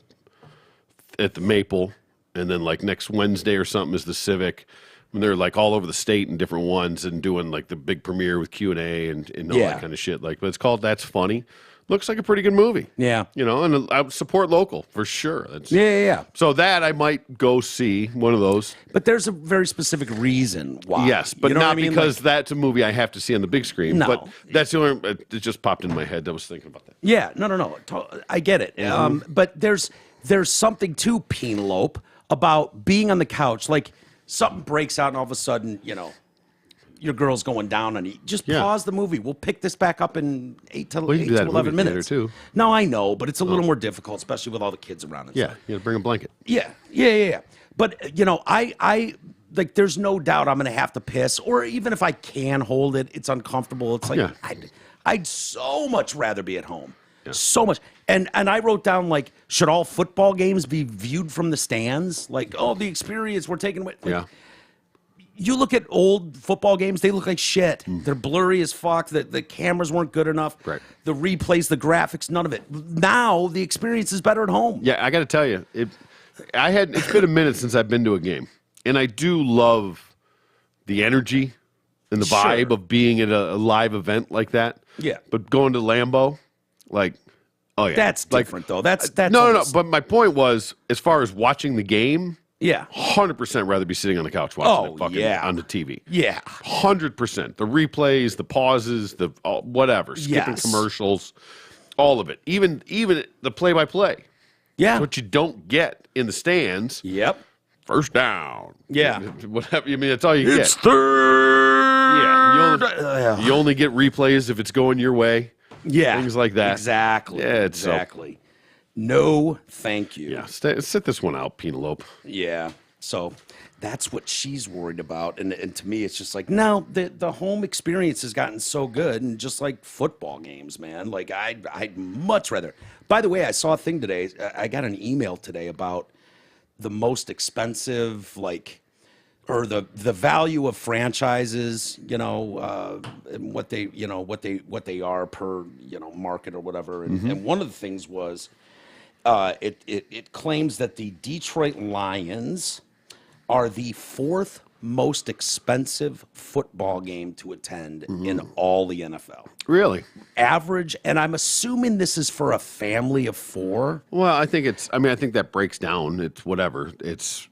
Maple, and then like next Wednesday or something is the Civic. And they're like all over the state in different ones and doing like the big premiere with Q&A and all that kind of shit. Like, but it's called That's Funny. Looks like a pretty good movie. Yeah. You know, and I support local for sure. Yeah. So that I might go see one of those. But there's a very specific reason why. Yes, but You know what not I mean? because Like, that's a movie I have to see on the big screen. No. But that's the only. It just popped in my head. I was thinking about that. Yeah. No. I get it. But there's something to Penelope about being on the couch. Like something breaks out and all of a sudden, you know, your girl's going down on you. Just pause the movie. We'll pick this back up in 8 to, you can 8 do that to at 11 movie theater, minutes. too. No, I know, but it's a little more difficult, especially with all the kids around. And Yeah, stuff. you got to bring a blanket. Yeah. But, you know, I like, there's no doubt I'm going to have to piss, or even if I can hold it, it's uncomfortable. It's like, Yeah. I'd so much rather be at home. Yeah. So much. And I wrote down, like, should all football games be viewed from the stands? Like, oh, the experience we're taking away. Like, Yeah. You look at old football games, they look like shit. They're blurry as fuck. The cameras weren't good enough. Right. The replays, the graphics, none of it. Now the experience is better at home. Yeah, I got to tell you, it's been a minute since I've been to a game, and I do love the energy and the vibe of being at a live event like that. Yeah. But going to Lambeau, like, oh yeah, That's like, different, though. That's no. almost- But my point was, as far as watching the game, Yeah. 100% rather be sitting on the couch watching it fucking on the TV. Yeah. 100%. The replays, the pauses, whatever, skipping Yes. commercials, all of it. Even the play-by-play. Yeah. What you don't get in the stands. Yep. First down. Yeah. Whatever. I mean, that's all you get. third. Yeah. You only get replays if it's going your way. Yeah. Things like that. Exactly. Yeah, it's so- exactly. No, thank you. Yeah. Sit this one out, Penelope. Yeah. So that's what she's worried about. And to me, it's just like, no, the home experience has gotten so good. And just like football games, man, like I'd much rather. By the way, I saw a thing today. I got an email today about the most expensive, like, or the value of franchises, you know, and what they are per, you know, market or whatever. And one of the things was, it claims that the Detroit Lions are the fourth most expensive football game to attend in all the NFL. Really? Average, and I'm assuming this is for a family of four. Well, I think that breaks down. It's whatever. It's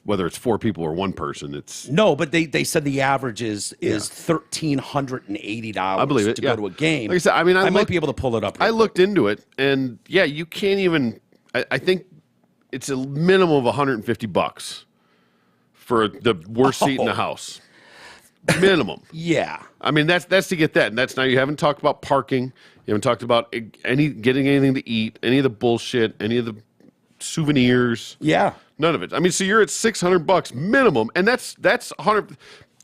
whether it's four people or one person. It's No, but they said the average is $1,380. I believe it, to yeah. go to a game. Like I said, I mean, I might looked- be able to pull it up. I looked into it, and yeah, you can't even. I think it's a minimum of $150 for the worst seat in the house. Minimum. Yeah. I mean, that's to get that, and that's now you haven't talked about parking. You haven't talked about getting anything to eat, any of the bullshit, any of the souvenirs. Yeah. None of it. I mean, so you're at $600 minimum, and that's 100.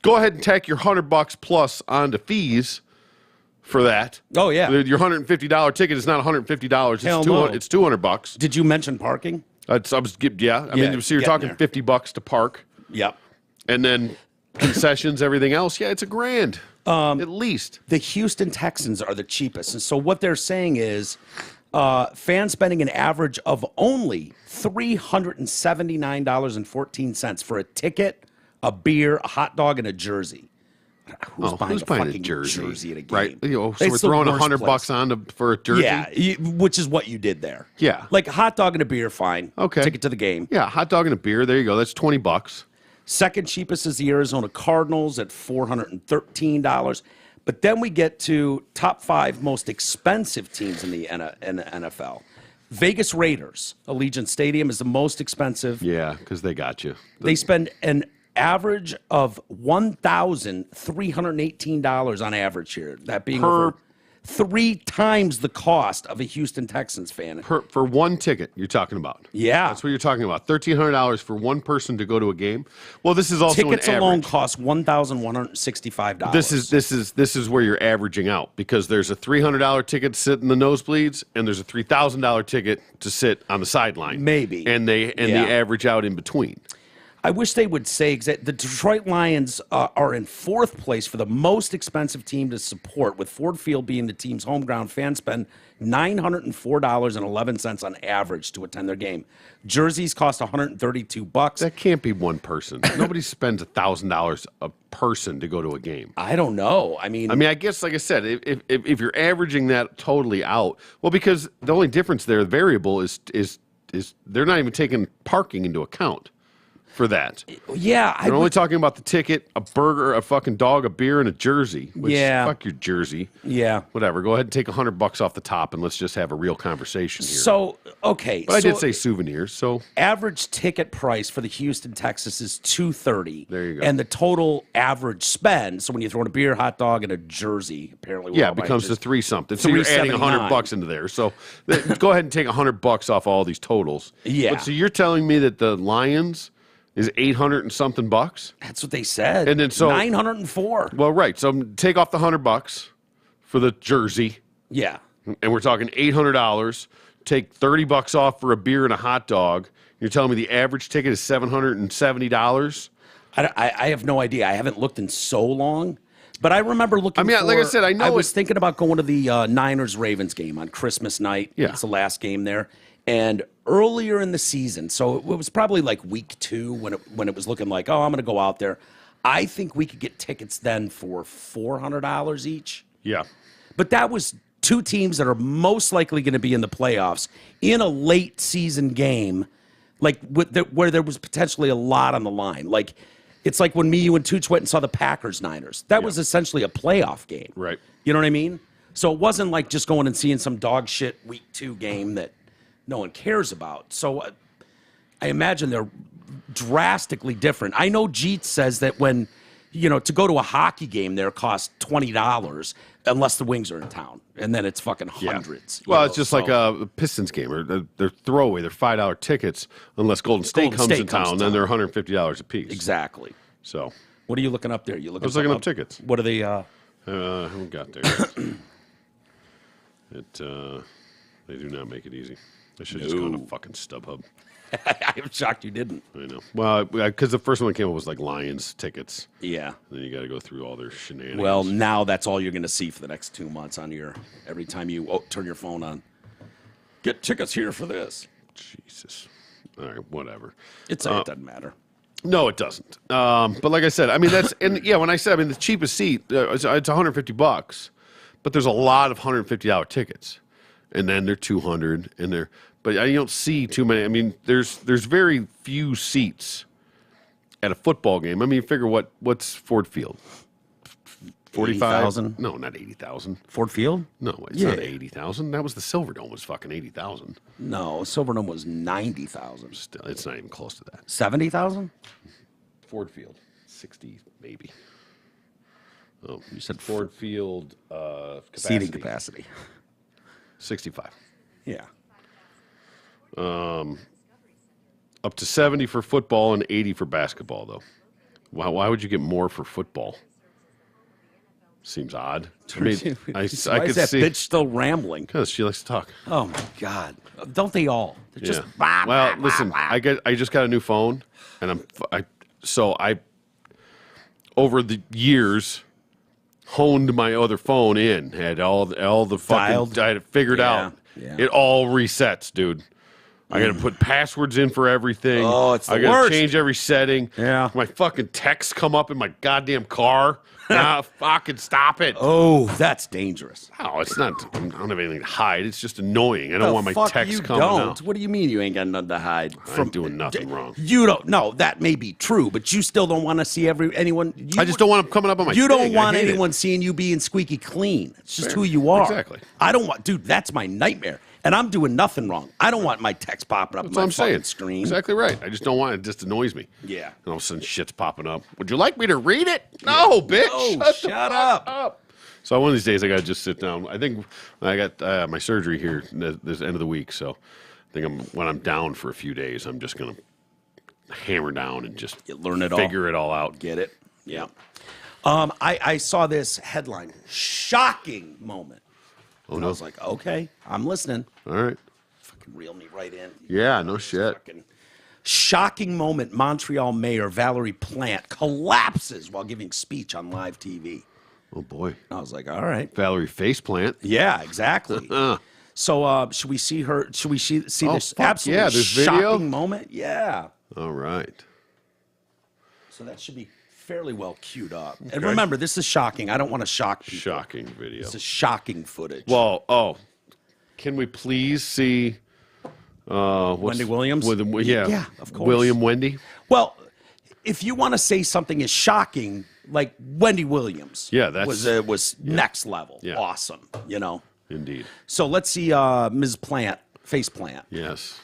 Go ahead and tack your $100 plus onto fees for that. Oh, yeah. Your $150 ticket is not $150. Hell It's no. It's $200. Did you mention parking? I mean, so you're getting talking there. $50 to park, Yep. and then concessions, everything else. Yeah, it's $1,000 at least. The Houston Texans are the cheapest. And so what they're saying is fans spending an average of only $379.14 for a ticket, a beer, a hot dog, and a jersey. Who's buying a fucking jersey at a game? Right. So It's we're the throwing worst $100 place. on for a jersey. Yeah, which is what you did there. Yeah. Like a hot dog and a beer, fine. Okay. Ticket to the game. Yeah, hot dog and a beer. There you go. That's $20. Second cheapest is the Arizona Cardinals at $413. But then we get to top 5 most expensive teams in the NFL. Vegas Raiders, Allegiant Stadium, is the most expensive. Yeah, because they got you. They spend an average of $1,318 on average here. That being Per over 3 times the cost of a Houston Texans fan. For one ticket, you're talking about. Yeah. That's what you're talking about. $1,300 for one person to go to a game. Well, this is also Tickets an average. alone cost $1,165. This is where you're averaging out, because there's a $300 ticket to sit in the nosebleeds, and there's a $3,000 ticket to sit on the sideline. Maybe. And they average out in between. I wish they would say the Detroit Lions are in 4th place for the most expensive team to support, with Ford Field being the team's home ground. Fans spend $904.11 on average to attend their game. Jerseys cost $132. That can't be one person. Nobody spends $1,000 a person to go to a game. I don't know. I mean, I guess, like I said, if you're averaging that totally out, well, because the only difference there, the variable is they're not even taking parking into account for that. yeah, They're only talking about the ticket, a burger, a fucking dog, a beer, and a jersey. Which, Yeah. fuck your jersey. yeah. Whatever. Go ahead and take $100 off the top, and let's just have a real conversation here. So okay, but I so did say souvenirs, so average ticket price for the Houston Texas is $230. There you go. And the total average spend, so when you throw in a beer, hot dog, and a jersey, apparently we're yeah, all it buying becomes the jerseys. 3 something. So you're adding $379. $100 into there. So go ahead and take $100 off all these totals. Yeah. But so you're telling me that the Lions is 800 and something bucks? That's what they said. And then so 904. Well, right. So take off the $100 for the jersey, Yeah. and we're talking $800. Take $30 off for a beer and a hot dog. You're telling me the average ticket is $770? I have no idea. I haven't looked in so long. But I remember looking. I mean, like I said, I know I was it- thinking about going to the Niners-Ravens game on Christmas night. Yeah. It's the last game there. And earlier in the season, so it was probably like week 2 when it was looking like, oh, I'm going to go out there. I think we could get tickets then for $400 each. Yeah. But that was 2 teams that are most likely going to be in the playoffs in a late season game, like where there was potentially a lot on the line. Like, it's like when you and Tooch went and saw the Packers-Niners. That was essentially a playoff game. Right. You know what I mean? So it wasn't like just going and seeing some dog shit week 2 game that no one cares about. So I imagine they're drastically different. I know Jeet says that when, to go to a hockey game there costs $20 unless the Wings are in town. And then it's fucking hundreds. Well, it's just like a Pistons game, or they're throwaway. They're $5 tickets unless Golden State comes in town. Then they're $150 a piece. Exactly. So What are you looking up there? You looking? I was looking up tickets. What are they? I haven't got there. They do not make it easy. I should have just gone to fucking StubHub. I'm shocked you didn't. I know. Well, because the first one that came up was like Lions tickets. Yeah. Then you got to go through all their shenanigans. Well, now that's all you're going to see for the next 2 months on every time you turn your phone on. Get tickets here for this. Jesus. All right, whatever. It doesn't matter. No, it doesn't. But like I said, I mean when I said the cheapest seat, it's $150, but there's a lot of $150 tickets, and then they're $200, and but you don't see too many. I mean, there's very few seats at a football game. I mean, figure what's Ford Field? 45,000? No, not 80,000. Ford Field? No, it's not 80,000. That was the Silverdome. Was fucking 80,000. No, Silverdome was 90,000. Still, it's not even close to that. 70,000? Ford Field, 60 maybe. Oh, You said Ford Field seating capacity. 65. Yeah. Up to 70 for football and 80 for basketball, though. Why would you get more for football? Seems odd. I mean, I Why could is that see bitch still rambling? because she likes to talk. Oh my God! Don't they all? They're just Yeah. Well, listen, I just got a new phone, and I over the years honed my other phone in, had all the fucking Dialed? I had it figured out. Yeah. It all resets, dude. I got to put passwords in for everything. Oh, it's the I gotta worst. change every setting. Yeah. My fucking texts come up in my goddamn car. Nah, fucking stop it. Oh, that's dangerous. Oh, it's not. I don't have anything to hide. It's just annoying. I don't The want my fuck text you coming don't. out. What do you mean you ain't got nothing to hide? I'm doing nothing wrong. You don't. No, that may be true, but you still don't want to see anyone. I just don't want them coming up on my. You thing. don't want I hate it. anyone seeing you being squeaky clean. It's just Fair. who you are. Exactly. I don't want, dude. That's my nightmare, and I'm doing nothing wrong. I don't want my text popping up That's on what my I'm fucking saying. screen. Exactly right. I just don't want it. It just annoys me. Yeah. And all of a sudden, shit's popping up. Would you like me to read it? No, bitch. No, shut up. So one of these days I got to just sit down. I think I got my surgery here this end of the week, so I think when I'm down for a few days, I'm just gonna hammer down and just learn it figure it all out. Get it? Yeah. I saw this headline, shocking moment. And I was like, okay, I'm listening. All right. Fucking reel me right in. Yeah, no shit. Fucking shocking moment. Montreal Mayor Valerie Plante collapses while giving speech on live TV. Oh boy. I was like, all right. Valerie Faceplant. Yeah, exactly. So should we see her? Should we see this absolutely there's shocking video? moment? Yeah. All right. So that should be fairly well queued up. And remember, this is shocking. I don't want to shock people. Shocking video. This is shocking footage. Well, can we please see Wendy Williams? Yeah, of course. William Wendy. Well, if you want to say something is shocking, like Wendy Williams, was next level, awesome, Indeed. So let's see Ms. Plant, Face Plant. Yes,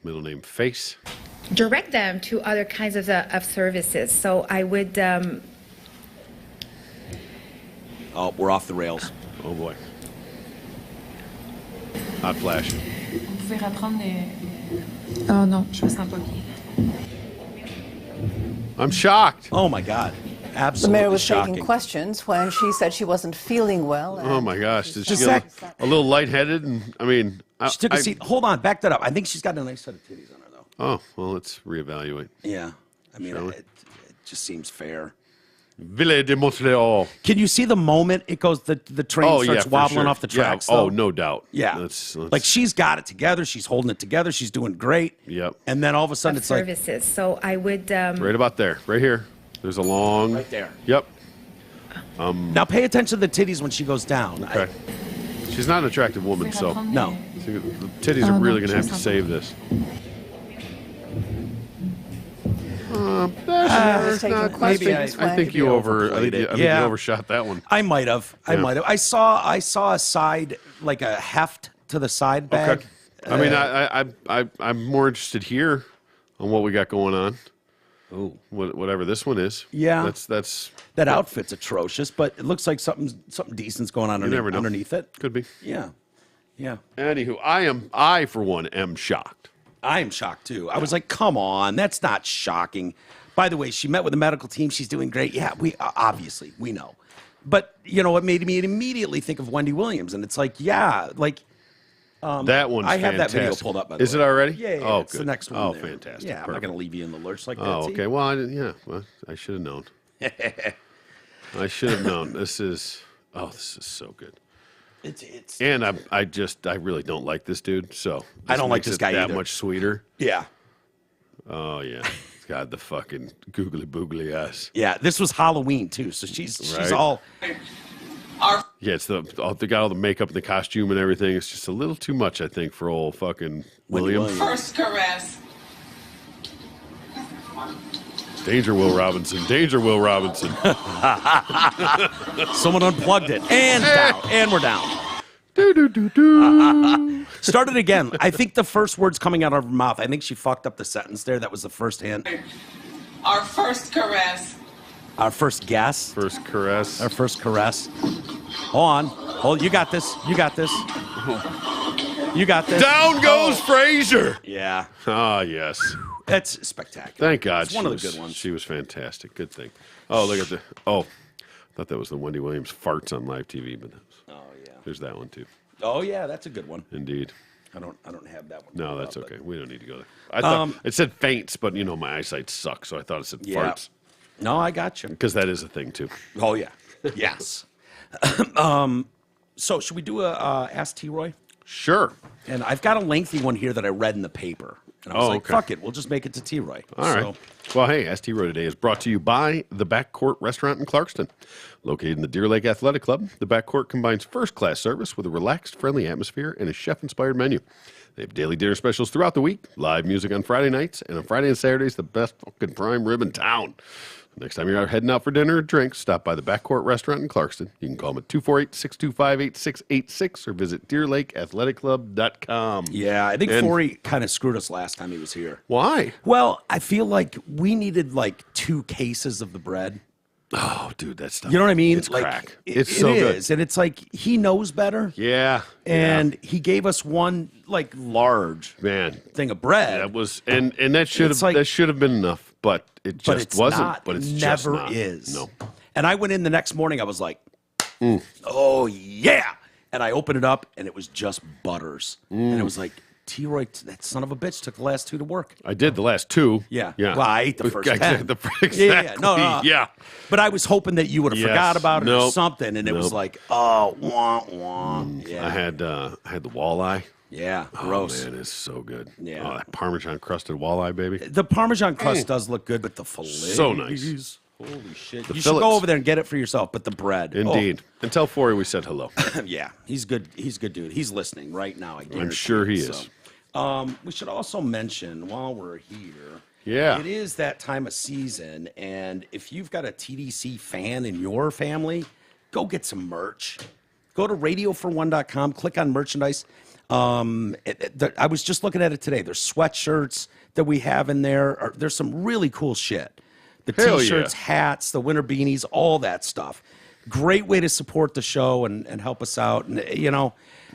middle name Face. Direct them to other kinds of services. So I would. Oh, we're off the rails. Oh boy. Hot flash. Vous pouvez reprendre les... Oh non. Je me sens pas bien. I'm shocked. Oh my God. The Absolutely mayor was shocking. taking questions when she said she wasn't feeling well. Oh my gosh. Did she get a little lightheaded? And I mean, She took a seat. Hold on, back that up. I think she's got a nice set of titties on her, though. Oh, well, let's reevaluate. Yeah. I mean, it just seems fair. Ville de Montreal. Can you see the moment it goes, the train starts for wobbling sure. off the tracks? Yeah. though? Oh, no doubt. Yeah. Let's like she's got it together. She's holding it together. She's doing great. Yep. And then all of a sudden it's like. Services. So I would. Right about there. Right here. There's a long. Right there. Yep. Now pay attention to the titties when she goes down. Okay. She's not an attractive woman, so No. the titties are really going to have to save this. was taking questions I think you overshot that one. I might have. I saw a side, like a heft to the side bag. Okay. I mean, I'm more interested here on what we got going on. Ooh. Whatever this one is. Yeah. That's That outfit's atrocious, but it looks like something decent's going on never know. underneath it. Could be. Yeah. Yeah. Anywho, I for one am shocked. I am shocked too. I was like, come on, that's not shocking. By the way, she met with the medical team. She's doing great. Yeah, we obviously we know. But it made me immediately think of Wendy Williams, and it's like, yeah, like that one's I have fantastic. that video pulled up. By the Is way. it already? Yeah, Oh, it's good. the next one. Oh, there. fantastic. Yeah, I'm not Perfect. going to leave you in the lurch like that. Oh, see? okay. Well, I should have known. I should have known. This is so good. It's And I really don't like this dude. So I don't like makes this it guy that either. much sweeter. yeah. Oh yeah, God, the fucking googly boogly ass. Yeah, this was Halloween too, so she's Right. all Yeah, it's they got all the makeup and the costume and everything. It's just a little too much, I think, for old fucking Wendy William. First caress. Danger, Will Robinson. Danger, Will Robinson. someone unplugged it and down, and we're down. Start it again. I think the first words coming out of her mouth. I think she fucked up the sentence there. That was the first hint. Our first caress. Our first guess. First caress. Our first caress. Hold on. Hold. You got this. You got this. You got this. Down goes Frazier. Yeah. Ah, yes. That's spectacular. Thank God. It's one of the good ones. She was fantastic. Good thing. Oh, look at the. Oh, I thought that was the Wendy Williams farts on live TV, but there's that one too. Oh yeah, that's a good one. Indeed. I don't have that one. No, that's okay. We don't need to go there. I thought it said faints, but my eyesight sucks, so I thought it said Yeah. farts No, I got you. because that is a thing too. Oh yeah. Yes. So should we do a Ask T-Roy? Sure. And I've got a lengthy one here that I read in the paper. And I was like, okay. fuck it, we'll just make it to T-Roy. All right. Well, hey, ST Row today is brought to you by the Backcourt Restaurant in Clarkston. Located in the Deer Lake Athletic Club, the Backcourt combines first-class service with a relaxed, friendly atmosphere and a chef-inspired menu. They have daily dinner specials throughout the week, live music on Friday nights, and on Friday and Saturdays, the best fucking prime rib in town. Next time you're out heading out for dinner or drinks, stop by the Backcourt Restaurant in Clarkston. You can call them at 248-625-8686 or visit DeerLakeAthleticClub.com. Yeah, I think And- Forey kind of screwed us last time he was here. Why? Well, I feel like we needed like 2 cases of the bread. Oh, dude, that stuff. You know what I mean? It's like, crack. It, It's so it good. is, and it's like he knows better. Yeah. And he gave us one like large Man, thing of bread. that was and that should It's have like- been enough, but it just but it's wasn't. not. But it's it just never not. is. No. And I went in the next morning. I was like, "Oh yeah!" And I opened it up, and it was just butters. And it was like, T-Roy, that son of a bitch, took the last 2 to work. I did the last 2. Yeah. Yeah. Well, I ate the first 10. Exactly. No. Yeah. But I was hoping that you would have Yes. forgot about it or Nope. something, and it was Nope. like, oh, wah, wah. Yeah. I had the walleye. Yeah. Oh, Gross. man, it's so good. Yeah. Oh, that Parmesan crusted walleye, baby. The Parmesan crust does look good, but the filet. So nice. Holy shit. The You should go fillets. over there and get it for yourself, but the bread. Indeed. And tell Forey we said hello. Oh, yeah. He's good. He's a good dude. He's listening right now. I guarantee sure he it. is. We should also mention while we're here. Yeah. It is that time of season, and if you've got a TDC fan in your family, go get some merch. Go to radiofor1.com, click on merchandise. I was just looking at it today. There's sweatshirts that we have in there. There's some really cool shit. The Hell t-shirts, yeah. hats, the winter beanies, all that stuff. Great way to support the show and help us out. And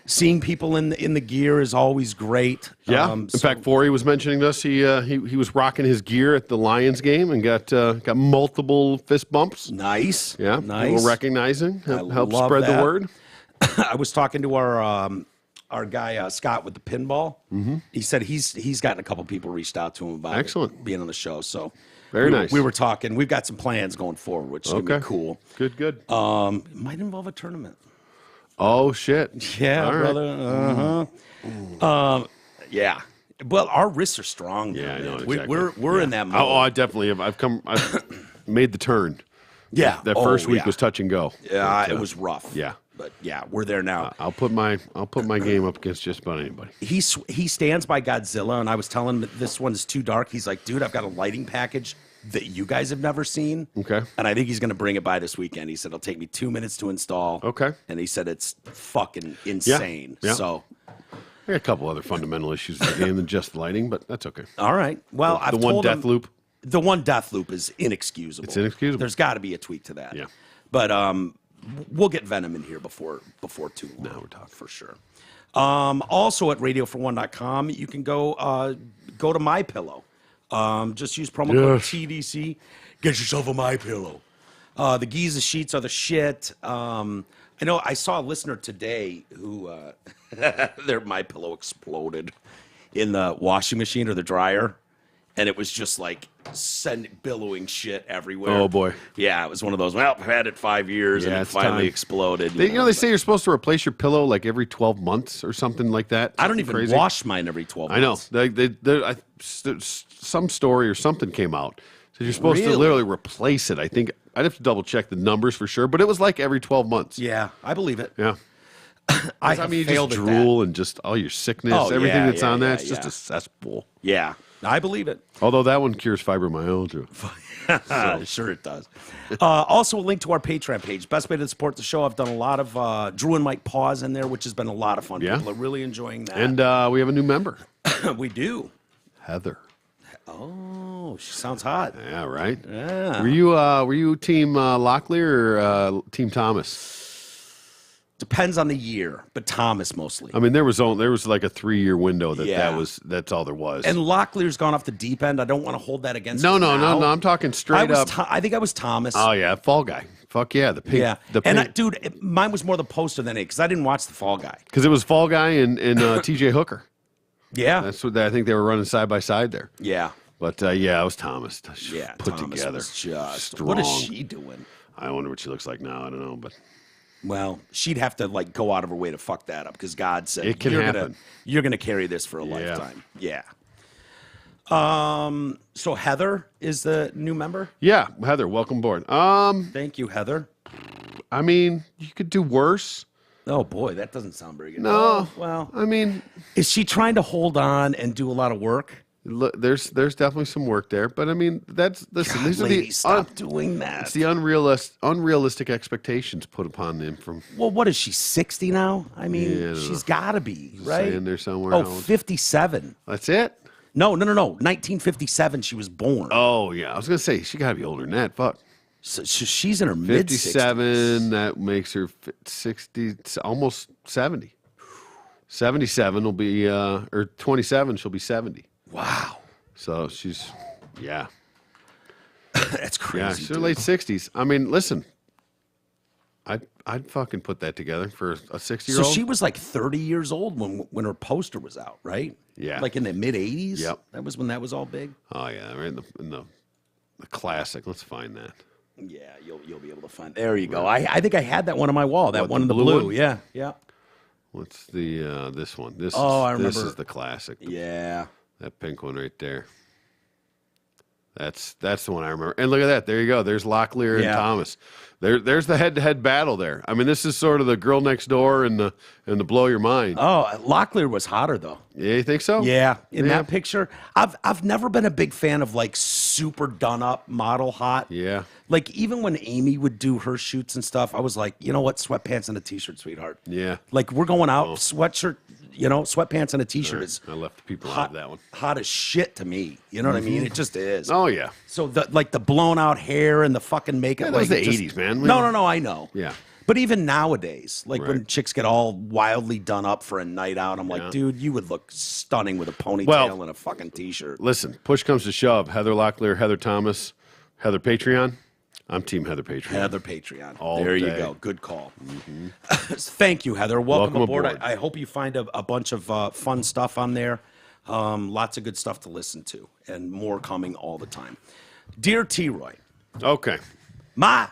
seeing people in the gear is always great. Yeah. In fact, Forey was mentioning this. He was rocking his gear at the Lions game and got multiple fist bumps. Nice. Yeah. Nice. A little recognizing. I Help love spread that. the word. I was talking to our guy Scott with the pinball. Mm-hmm. He said he's gotten a couple people reached out to him about Excellent. being on the show. So Very nice. We were talking. We've got some plans going forward, which is gonna be cool. Good. It might involve a tournament. Oh shit. Yeah, All right. brother. Yeah. Well, our wrists are strong. Yeah, now, I know man. exactly. We're in that mode. Oh, I definitely have. I've made the turn. Yeah. That first week yeah. was touch and go. Yeah, But, it was rough. Yeah. But yeah, we're there now. I'll put my game up against just about anybody. He stands by Godzilla, and I was telling him that this one is too dark. He's like, dude, I've got a lighting package that you guys have never seen. Okay. And I think he's going to bring it by this weekend. He said it'll take me 2 minutes to install. Okay. And he said it's fucking insane. Yeah. So, I got a couple other fundamental issues with the game than just lighting, but that's okay. all right. Well, The I've one told death him, loop. The one death loop is inexcusable. It's inexcusable. There's got to be a tweak to that. Yeah. But we'll get Venom in here before too long. Now we're talking for sure. Also at radiofor1.com, you can go to My Pillow. Just use promo code TDC. Get yourself a My Pillow. The Giza sheets are the shit. I know I saw a listener today who their My Pillow exploded in the washing machine or the dryer, and it was just like billowing shit everywhere. Oh, boy. Yeah, it was one of those. Well, I've had it 5 years, Yeah, and it it's finally time. exploded. They say you're supposed to replace your pillow like every 12 months or something like that. I don't Something even crazy. wash mine every 12 I know. months. Some story or something came out. So you're supposed to Really? literally replace it. I think I'd have to double check the numbers for sure, but it was like every 12 months. Yeah, I believe it. Yeah. I I mean, you failed just at that. drool and just all your sickness, Oh, everything yeah, that's yeah, on that. yeah, It's just yeah. a cesspool. Yeah, I believe it. Although that one cures fibromyalgia. Sure it does. Also, a link to our Patreon page. Best way to support the show. I've done a lot of Drew and Mike Pause in there, which has been a lot of fun. Yeah. People are really enjoying that. And we have a new member, we do. Heather. Oh, she sounds hot. Yeah, right. Yeah. Were you team Locklear or team Thomas? Depends on the year, but Thomas mostly. I mean, there was like a 3-year window Yeah. that's all there was. And Locklear's gone off the deep end. I don't want to hold that against no, him no, now. no, no. I'm talking straight up. I think I was Thomas. Oh yeah, Fall Guy. Fuck yeah, the pink. yeah. The And pink. dude, mine was more the poster than it because I didn't watch the Fall Guy. Because it was Fall Guy and T.J. Hooker. Yeah. That's what I think they were running side by side there. yeah. But yeah, it was Thomas. Yeah. put Thomas together. was just. Strong. What is she doing? I wonder what she looks like now. I don't know, but Well, she'd have to like go out of her way to fuck that up because God said It can happen. You're gonna carry this for a lifetime. Yeah. So Heather is the new member. yeah, Heather, welcome aboard. Thank you, Heather. I mean, you could do worse. Oh boy, that doesn't sound very good. No, Oh, well, I mean, is she trying to hold on and do a lot of work? there's definitely some work there, but I mean, listen. God, These are lady, stop doing that. It's the unrealistic expectations put upon them from Well, what is she, 60 now? I mean, Yeah, I don't she's know. got to be, right? saying there somewhere. Oh, how old- 57. That's it. No. 1957 she was born. Oh yeah, I was gonna say she got to be older than that. Fuck. So she's in her mid 57. That makes her 60, almost 70. 77 will be, or 27. She'll be 70. Wow. So she's, yeah. That's crazy. Yeah, she's dude. late 60s. I mean, listen, I'd fucking put that together for a 60-year-old. So she was like 30 years old when her poster was out, right? Yeah. Like in the mid 80s. Yep. That was when that was all big. Oh yeah, right in the classic. Let's find that. Yeah, you'll be able to find. There you go. I think I had that one on my wall. That What, one in the the blue blue. one? Yeah, yeah, What's the this one? This I this remember. is the classic. yeah. That pink one right there. That's the one I remember. And look at that. There you go. There's Locklear and Yeah. Thomas. There's the head-to-head battle there. I mean, this is sort of the girl next door and the blow your mind. Oh, Locklear was hotter though. Yeah, you think so? Yeah, in Yeah. that picture, I've never been a big fan of like super done up model hot. Yeah. Like even when Amy would do her shoots and stuff, I was like, you know what, sweatpants and a t-shirt, sweetheart. Yeah. Like we're going out, sweatshirt, sweatpants and a t-shirt is I left the people out hot, of that one. hot as shit to me. You know what I mean? It just is. Oh yeah. So the blown out hair and the fucking makeup. Yeah, that was like, the just- 80s, man. No, I know. Yeah. But even nowadays, like when Right. chicks get all wildly done up for a night out, I'm like, Yeah. dude, you would look stunning with a ponytail Well- and a fucking t-shirt. Listen, push comes to shove. Heather Locklear, Heather Thomas, Heather Patreon. I'm Team Heather Patreon. Heather Patreon. All there you day. go. Good call. Thank you, Heather. Welcome, Welcome aboard. aboard. I hope you find a bunch of fun stuff on there. Lots of good stuff to listen to, and more coming all the time. Dear T-Roy, Okay. my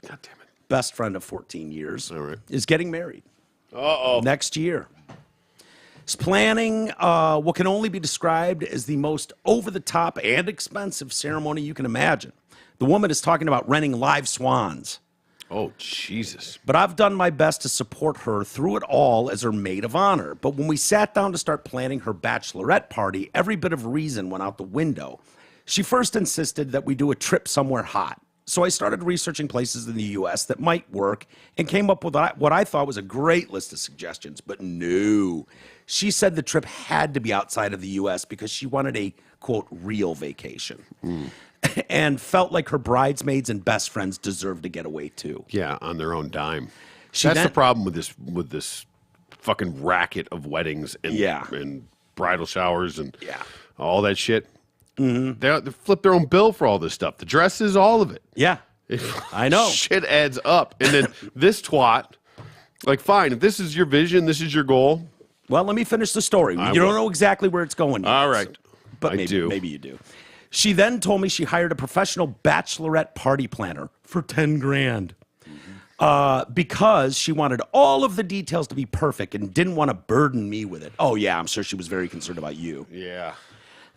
God damn it. best friend of 14 years All right. is getting married Uh-oh. next year. He's planning what can only be described as the most over-the-top and expensive ceremony you can imagine. The woman is talking about renting live swans. Oh, Jesus. But I've done my best to support her through it all as her maid of honor. But when we sat down to start planning her bachelorette party, every bit of reason went out the window. She first insisted that we do a trip somewhere hot. So I started researching places in the U.S. that might work and came up with what I thought was a great list of suggestions. But no, she said the trip had to be outside of the U.S. because she wanted a, quote, real vacation. And felt like her bridesmaids and best friends deserved to get away too. Yeah, on their own dime. She That's then- the problem with this fucking racket of weddings and Yeah. and bridal showers and Yeah. all that shit. Mm-hmm. They flip their own bill for all this stuff. The dresses, all of it. Yeah, I know. Shit adds up. And then this twat, like, fine, if this is your vision, this is your goal. Well, let me finish the story. I You don't will. know exactly where it's going yet. All right. But I maybe, do. maybe you do. She then told me she hired a professional bachelorette party planner for 10 grand. Because she wanted all of the details to be perfect and didn't want to burden me with it. Oh, yeah, I'm sure she was very concerned about you. Yeah.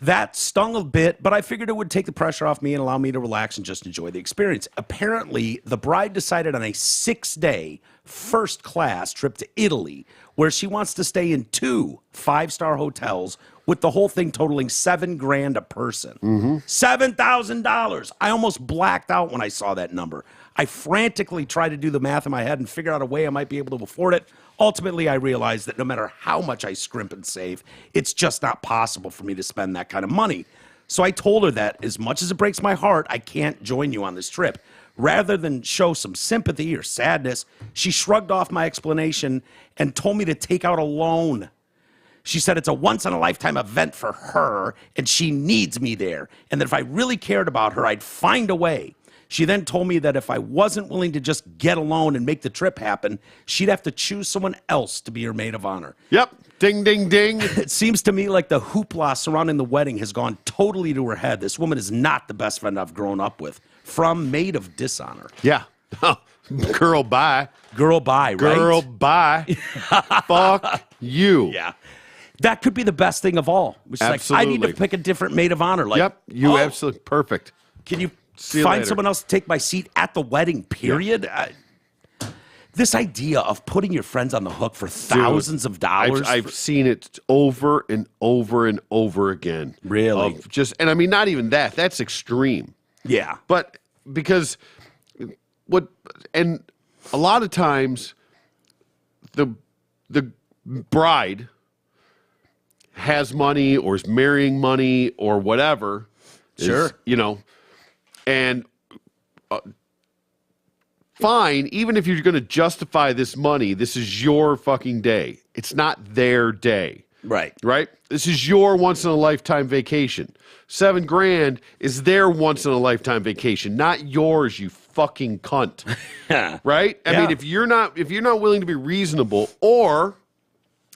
That stung a bit, but I figured it would take the pressure off me and allow me to relax and just enjoy the experience. Apparently, the bride decided on a 6-day first-class trip to Italy, where she wants to stay in 2 5-star hotels, with the whole thing totaling $7 grand a person. $7,000. I almost blacked out when I saw that number. I frantically tried to do the math in my head and figure out a way I might be able to afford it. Ultimately, I realized that no matter how much I scrimp and save, it's just not possible for me to spend that kind of money. So I told her that as much as it breaks my heart, I can't join you on this trip. Rather than show some sympathy or sadness, she shrugged off my explanation and told me to take out a loan. She said it's a once-in-a-lifetime event for her, and she needs me there, and that if I really cared about her, I'd find a way. She then told me that if I wasn't willing to just get a loan and make the trip happen, she'd have to choose someone else to be her maid of honor. Yep. Ding, ding, ding. It seems to me like the hoopla surrounding the wedding has gone totally to her head. This woman is not the best friend I've grown up with. From maid of dishonor. Yeah. Girl, bye. Girl, bye, right? Girl, bye. Fuck you. Yeah. That could be the best thing of all. Which is like, I need to Absolutely. pick a different maid of honor. Like, Yep. You oh, absolutely perfect. Can you See you find later. someone else to take my seat at the wedding, period? This idea of putting your friends on the hook for thousands of dollars. I've seen it over and over and over again. Really? And I mean, not even that. That's extreme. Yeah. But because and a lot of times the bride has money or is marrying money or whatever. Sure. And fine, even if you're going to justify this money, this is your fucking day. It's not their day. Right. Right? This is your once-in-a-lifetime vacation. $7,000 is their once-in-a-lifetime vacation, not yours, you fucking cunt. Right? I mean, if you're not willing to be reasonable or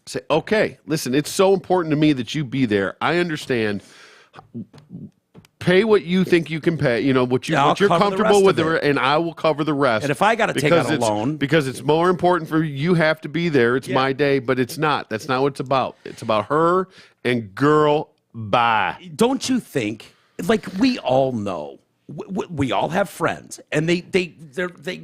say, okay, listen, it's so important to me that you be there. I understand. Pay what you think you can pay, what you're comfortable with, and I will cover the rest. And if I got to take out a loan. Because it's more important for you have to be there. It's my day, but it's not. That's not what it's about. It's about her and girl, bye. Don't you think, like we all know, we all have friends, and they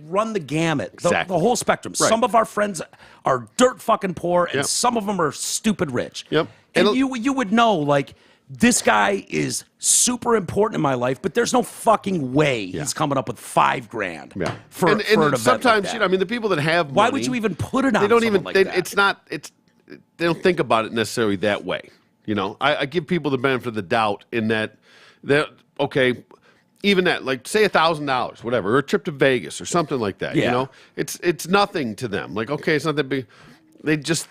run the gamut, the whole spectrum. Right. Some of our friends are dirt fucking poor, and some of them are stupid rich. Yep. And you would know, like, this guy is super important in my life, but there's no fucking way he's coming up with $5,000 for an event sometimes, like that. the people that have money, why would you even put it on? They don't even. Like they, that? It's not. It's they don't think about it necessarily that way. I give people the benefit of the doubt in that okay, even that, like say $1,000, whatever, or a trip to Vegas or something like that. Yeah. It's nothing to them. Like, okay, it's not that big. They just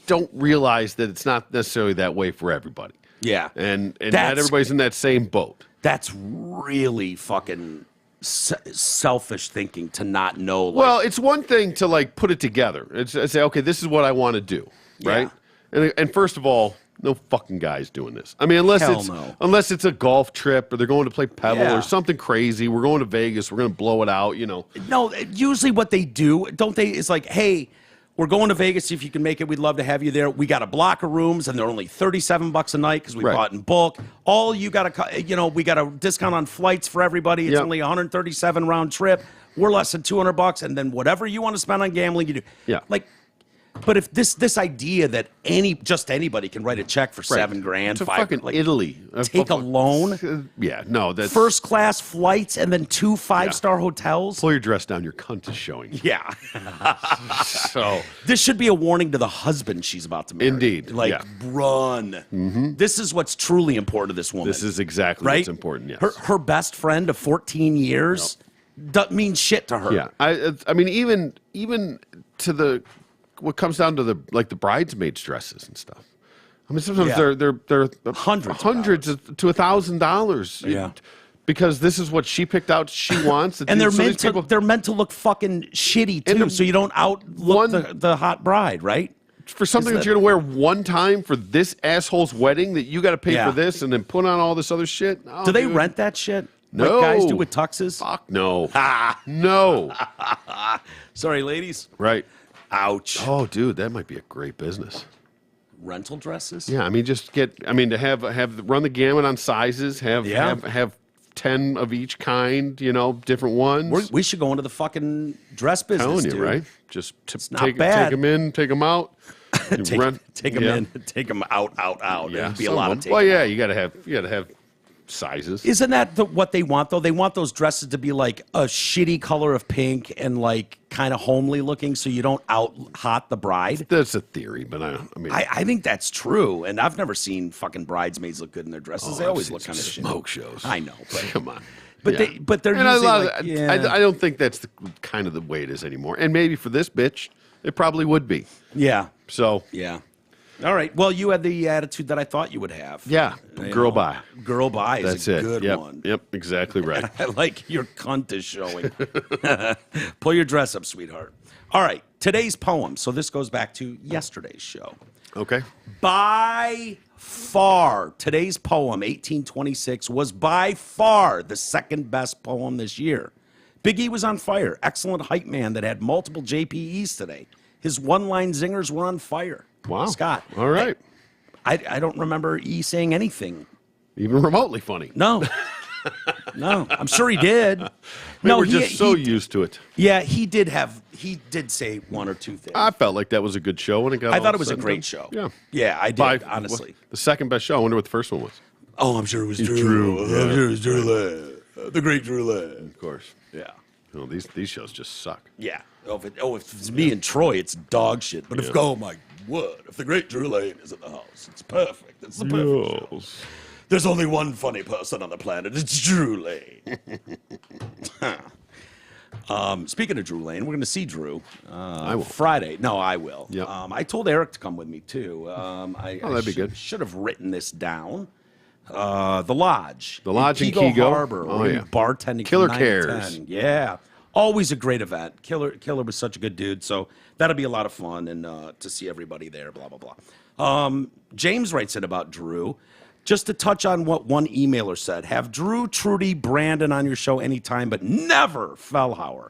don't realize that it's not necessarily that way for everybody. Yeah. And not everybody's in that same boat. That's really fucking selfish thinking to not know. Well, it's one thing to like put it together. It's say, okay, this is what I want to do, right? And first of all, no fucking guy's doing this. I mean, unless it's a golf trip or they're going to play Pebble or something crazy. We're going to Vegas. We're going to blow it out. No, usually what they do, don't they? Is like, hey, we're going to Vegas. If you can make it, we'd love to have you there. We got a block of rooms, and they're only $37 a night because we bought in bulk. All you got to, we got a discount on flights for everybody. It's only $137 round trip. We're less than $200, and then whatever you want to spend on gambling, you do. Yeah. Like, but if this idea that anybody can write a check for $7,000, to fucking Italy, take a loan, that's first class flights, and then 2 5-star hotels. Pull your dress down, your cunt is showing. Yeah. So this should be a warning to the husband she's about to marry. Indeed. Run. Mm-hmm. This is what's truly important to this woman. This is exactly what's important. Yes. Her best friend of 14 years doesn't mean shit to her. Yeah. I mean, even to what comes down to the bridesmaids' dresses and stuff. I mean, sometimes they're hundreds to $1,000. Yeah. Because this is what she picked out she wants. And they're meant to look fucking shitty too, so you don't outlook the hot bride, right? For something that you're gonna wear one time for this asshole's wedding that you got to pay for this and then put on all this other shit. Oh, do they rent that shit? No. Like guys do with tuxes? Fuck no. No. Sorry, ladies. Right. Ouch. Oh, dude, that might be a great business. Rental dresses? Yeah, I mean, to have run the gamut on sizes, have 10 of each kind, different ones. We should go into the fucking dress business, telling you, dude. right? Just take them in, take them out. take them in, take them out. Yeah, it'd be a lot of taking. Well, yeah, you gotta have sizes. Isn't that what they want though? They want those dresses to be like a shitty color of pink and like kind of homely looking, so you don't out hot the bride. That's a theory, but I think that's true. And I've never seen fucking bridesmaids look good in their dresses. They always look kind of smoke shows. I know, but come on. But they're usually I don't think that's the kind of the way it is anymore. And maybe for this bitch, it probably would be. Yeah. So yeah. All right. Well, you had the attitude that I thought you would have. Yeah. Girl bye. Girl bye is a good one. Yep. Exactly right. I like your cunt is showing. Pull your dress up, sweetheart. All right. Today's poem. So this goes back to yesterday's show. Okay. By far, today's poem, 1826, was by far the second best poem this year. Big E was on fire. Excellent hype man that had multiple JPEs today. His one-line zingers were on fire. Wow. Scott. All right. I don't remember E saying anything. Even remotely funny. No. No. I'm sure he did. We're just so used to it. Yeah, he did say one or two things. I felt like that was a good show when it got I thought it was a great show. Yeah. Yeah, I did, honestly. The second best show. I wonder what the first one was. Oh, I'm sure it was Drew. Drew. I'm sure it was Drew Ladd. The great Drew Ladd. Of course. Yeah. No, these shows just suck. Yeah. If it's me and Troy, it's dog shit. But if the great Drew Lane is in the house, it's perfect. It's the perfect show. There's only one funny person on the planet. It's Drew Lane. Speaking of Drew Lane, we're going to see Drew I will. Friday. No, I will. Yep. I told Eric to come with me, too. That'd be good. Should have written this down. The Lodge. The Lodge in Kego Kego. Harbor. Oh, We're yeah. bartending Killer from 9 to Cares. 10. Yeah. Always a great event. Killer was such a good dude. So that'll be a lot of fun and to see everybody there, blah, blah, blah. James writes in about Drew. Just to touch on what one emailer said, have Drew, Trudy, Brandon on your show anytime, but never Fellhauer.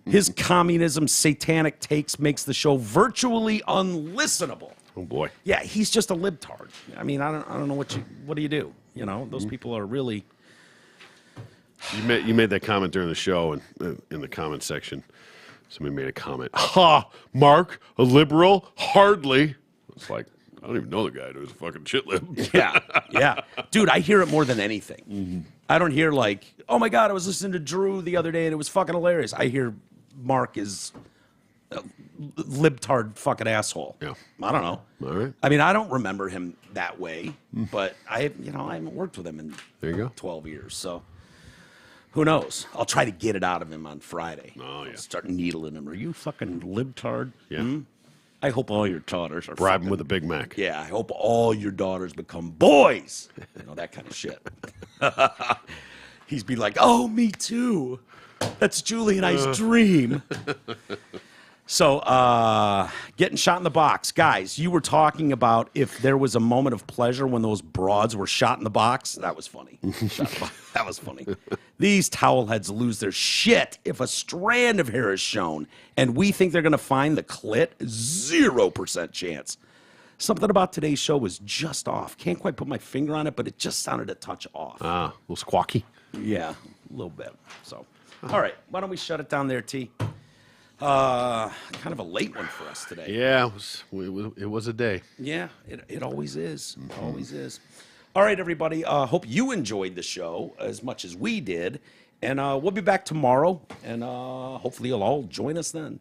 His communism satanic takes makes the show virtually unlistenable. Oh boy. Yeah, he's just a libtard. I mean, I don't know what do you do? You know, those people are really. You made that comment during the show, and in the comment section, somebody made a comment. Ha! Mark, a liberal? Hardly. It's like, I don't even know the guy who's a fucking shit lib. Yeah. Dude, I hear it more than anything. I don't hear like, oh my God, I was listening to Drew the other day and it was fucking hilarious. I hear Mark is a libtard fucking asshole. Yeah. I don't know. All right. I mean, I don't remember him that way, but I haven't worked with him in There you go. 12 years, so who knows? I'll try to get it out of him on Friday. Oh, yeah. I'll start needling him. Are you fucking libtard? Yeah. I hope all your daughters are Bribe him fucking- with a Big Mac. Yeah, I hope all your daughters become boys. You know, that kind of shit. He's be like, oh, me too. That's Julie and I's dream. So, getting shot in the box. Guys, you were talking about if there was a moment of pleasure when those broads were shot in the box. That was funny. That was funny. These towel heads lose their shit if a strand of hair is shown, and we think they're going to find the clit. 0% chance. Something about today's show was just off. Can't quite put my finger on it, but it just sounded a touch off. A little squawky. Yeah, a little bit. So, all right, why don't we shut it down there, T? Kind of a late one for us today. Yeah, it was a day. Yeah, it always is. It always is. All right, everybody. Hope you enjoyed the show as much as we did. And we'll be back tomorrow. And hopefully you'll all join us then.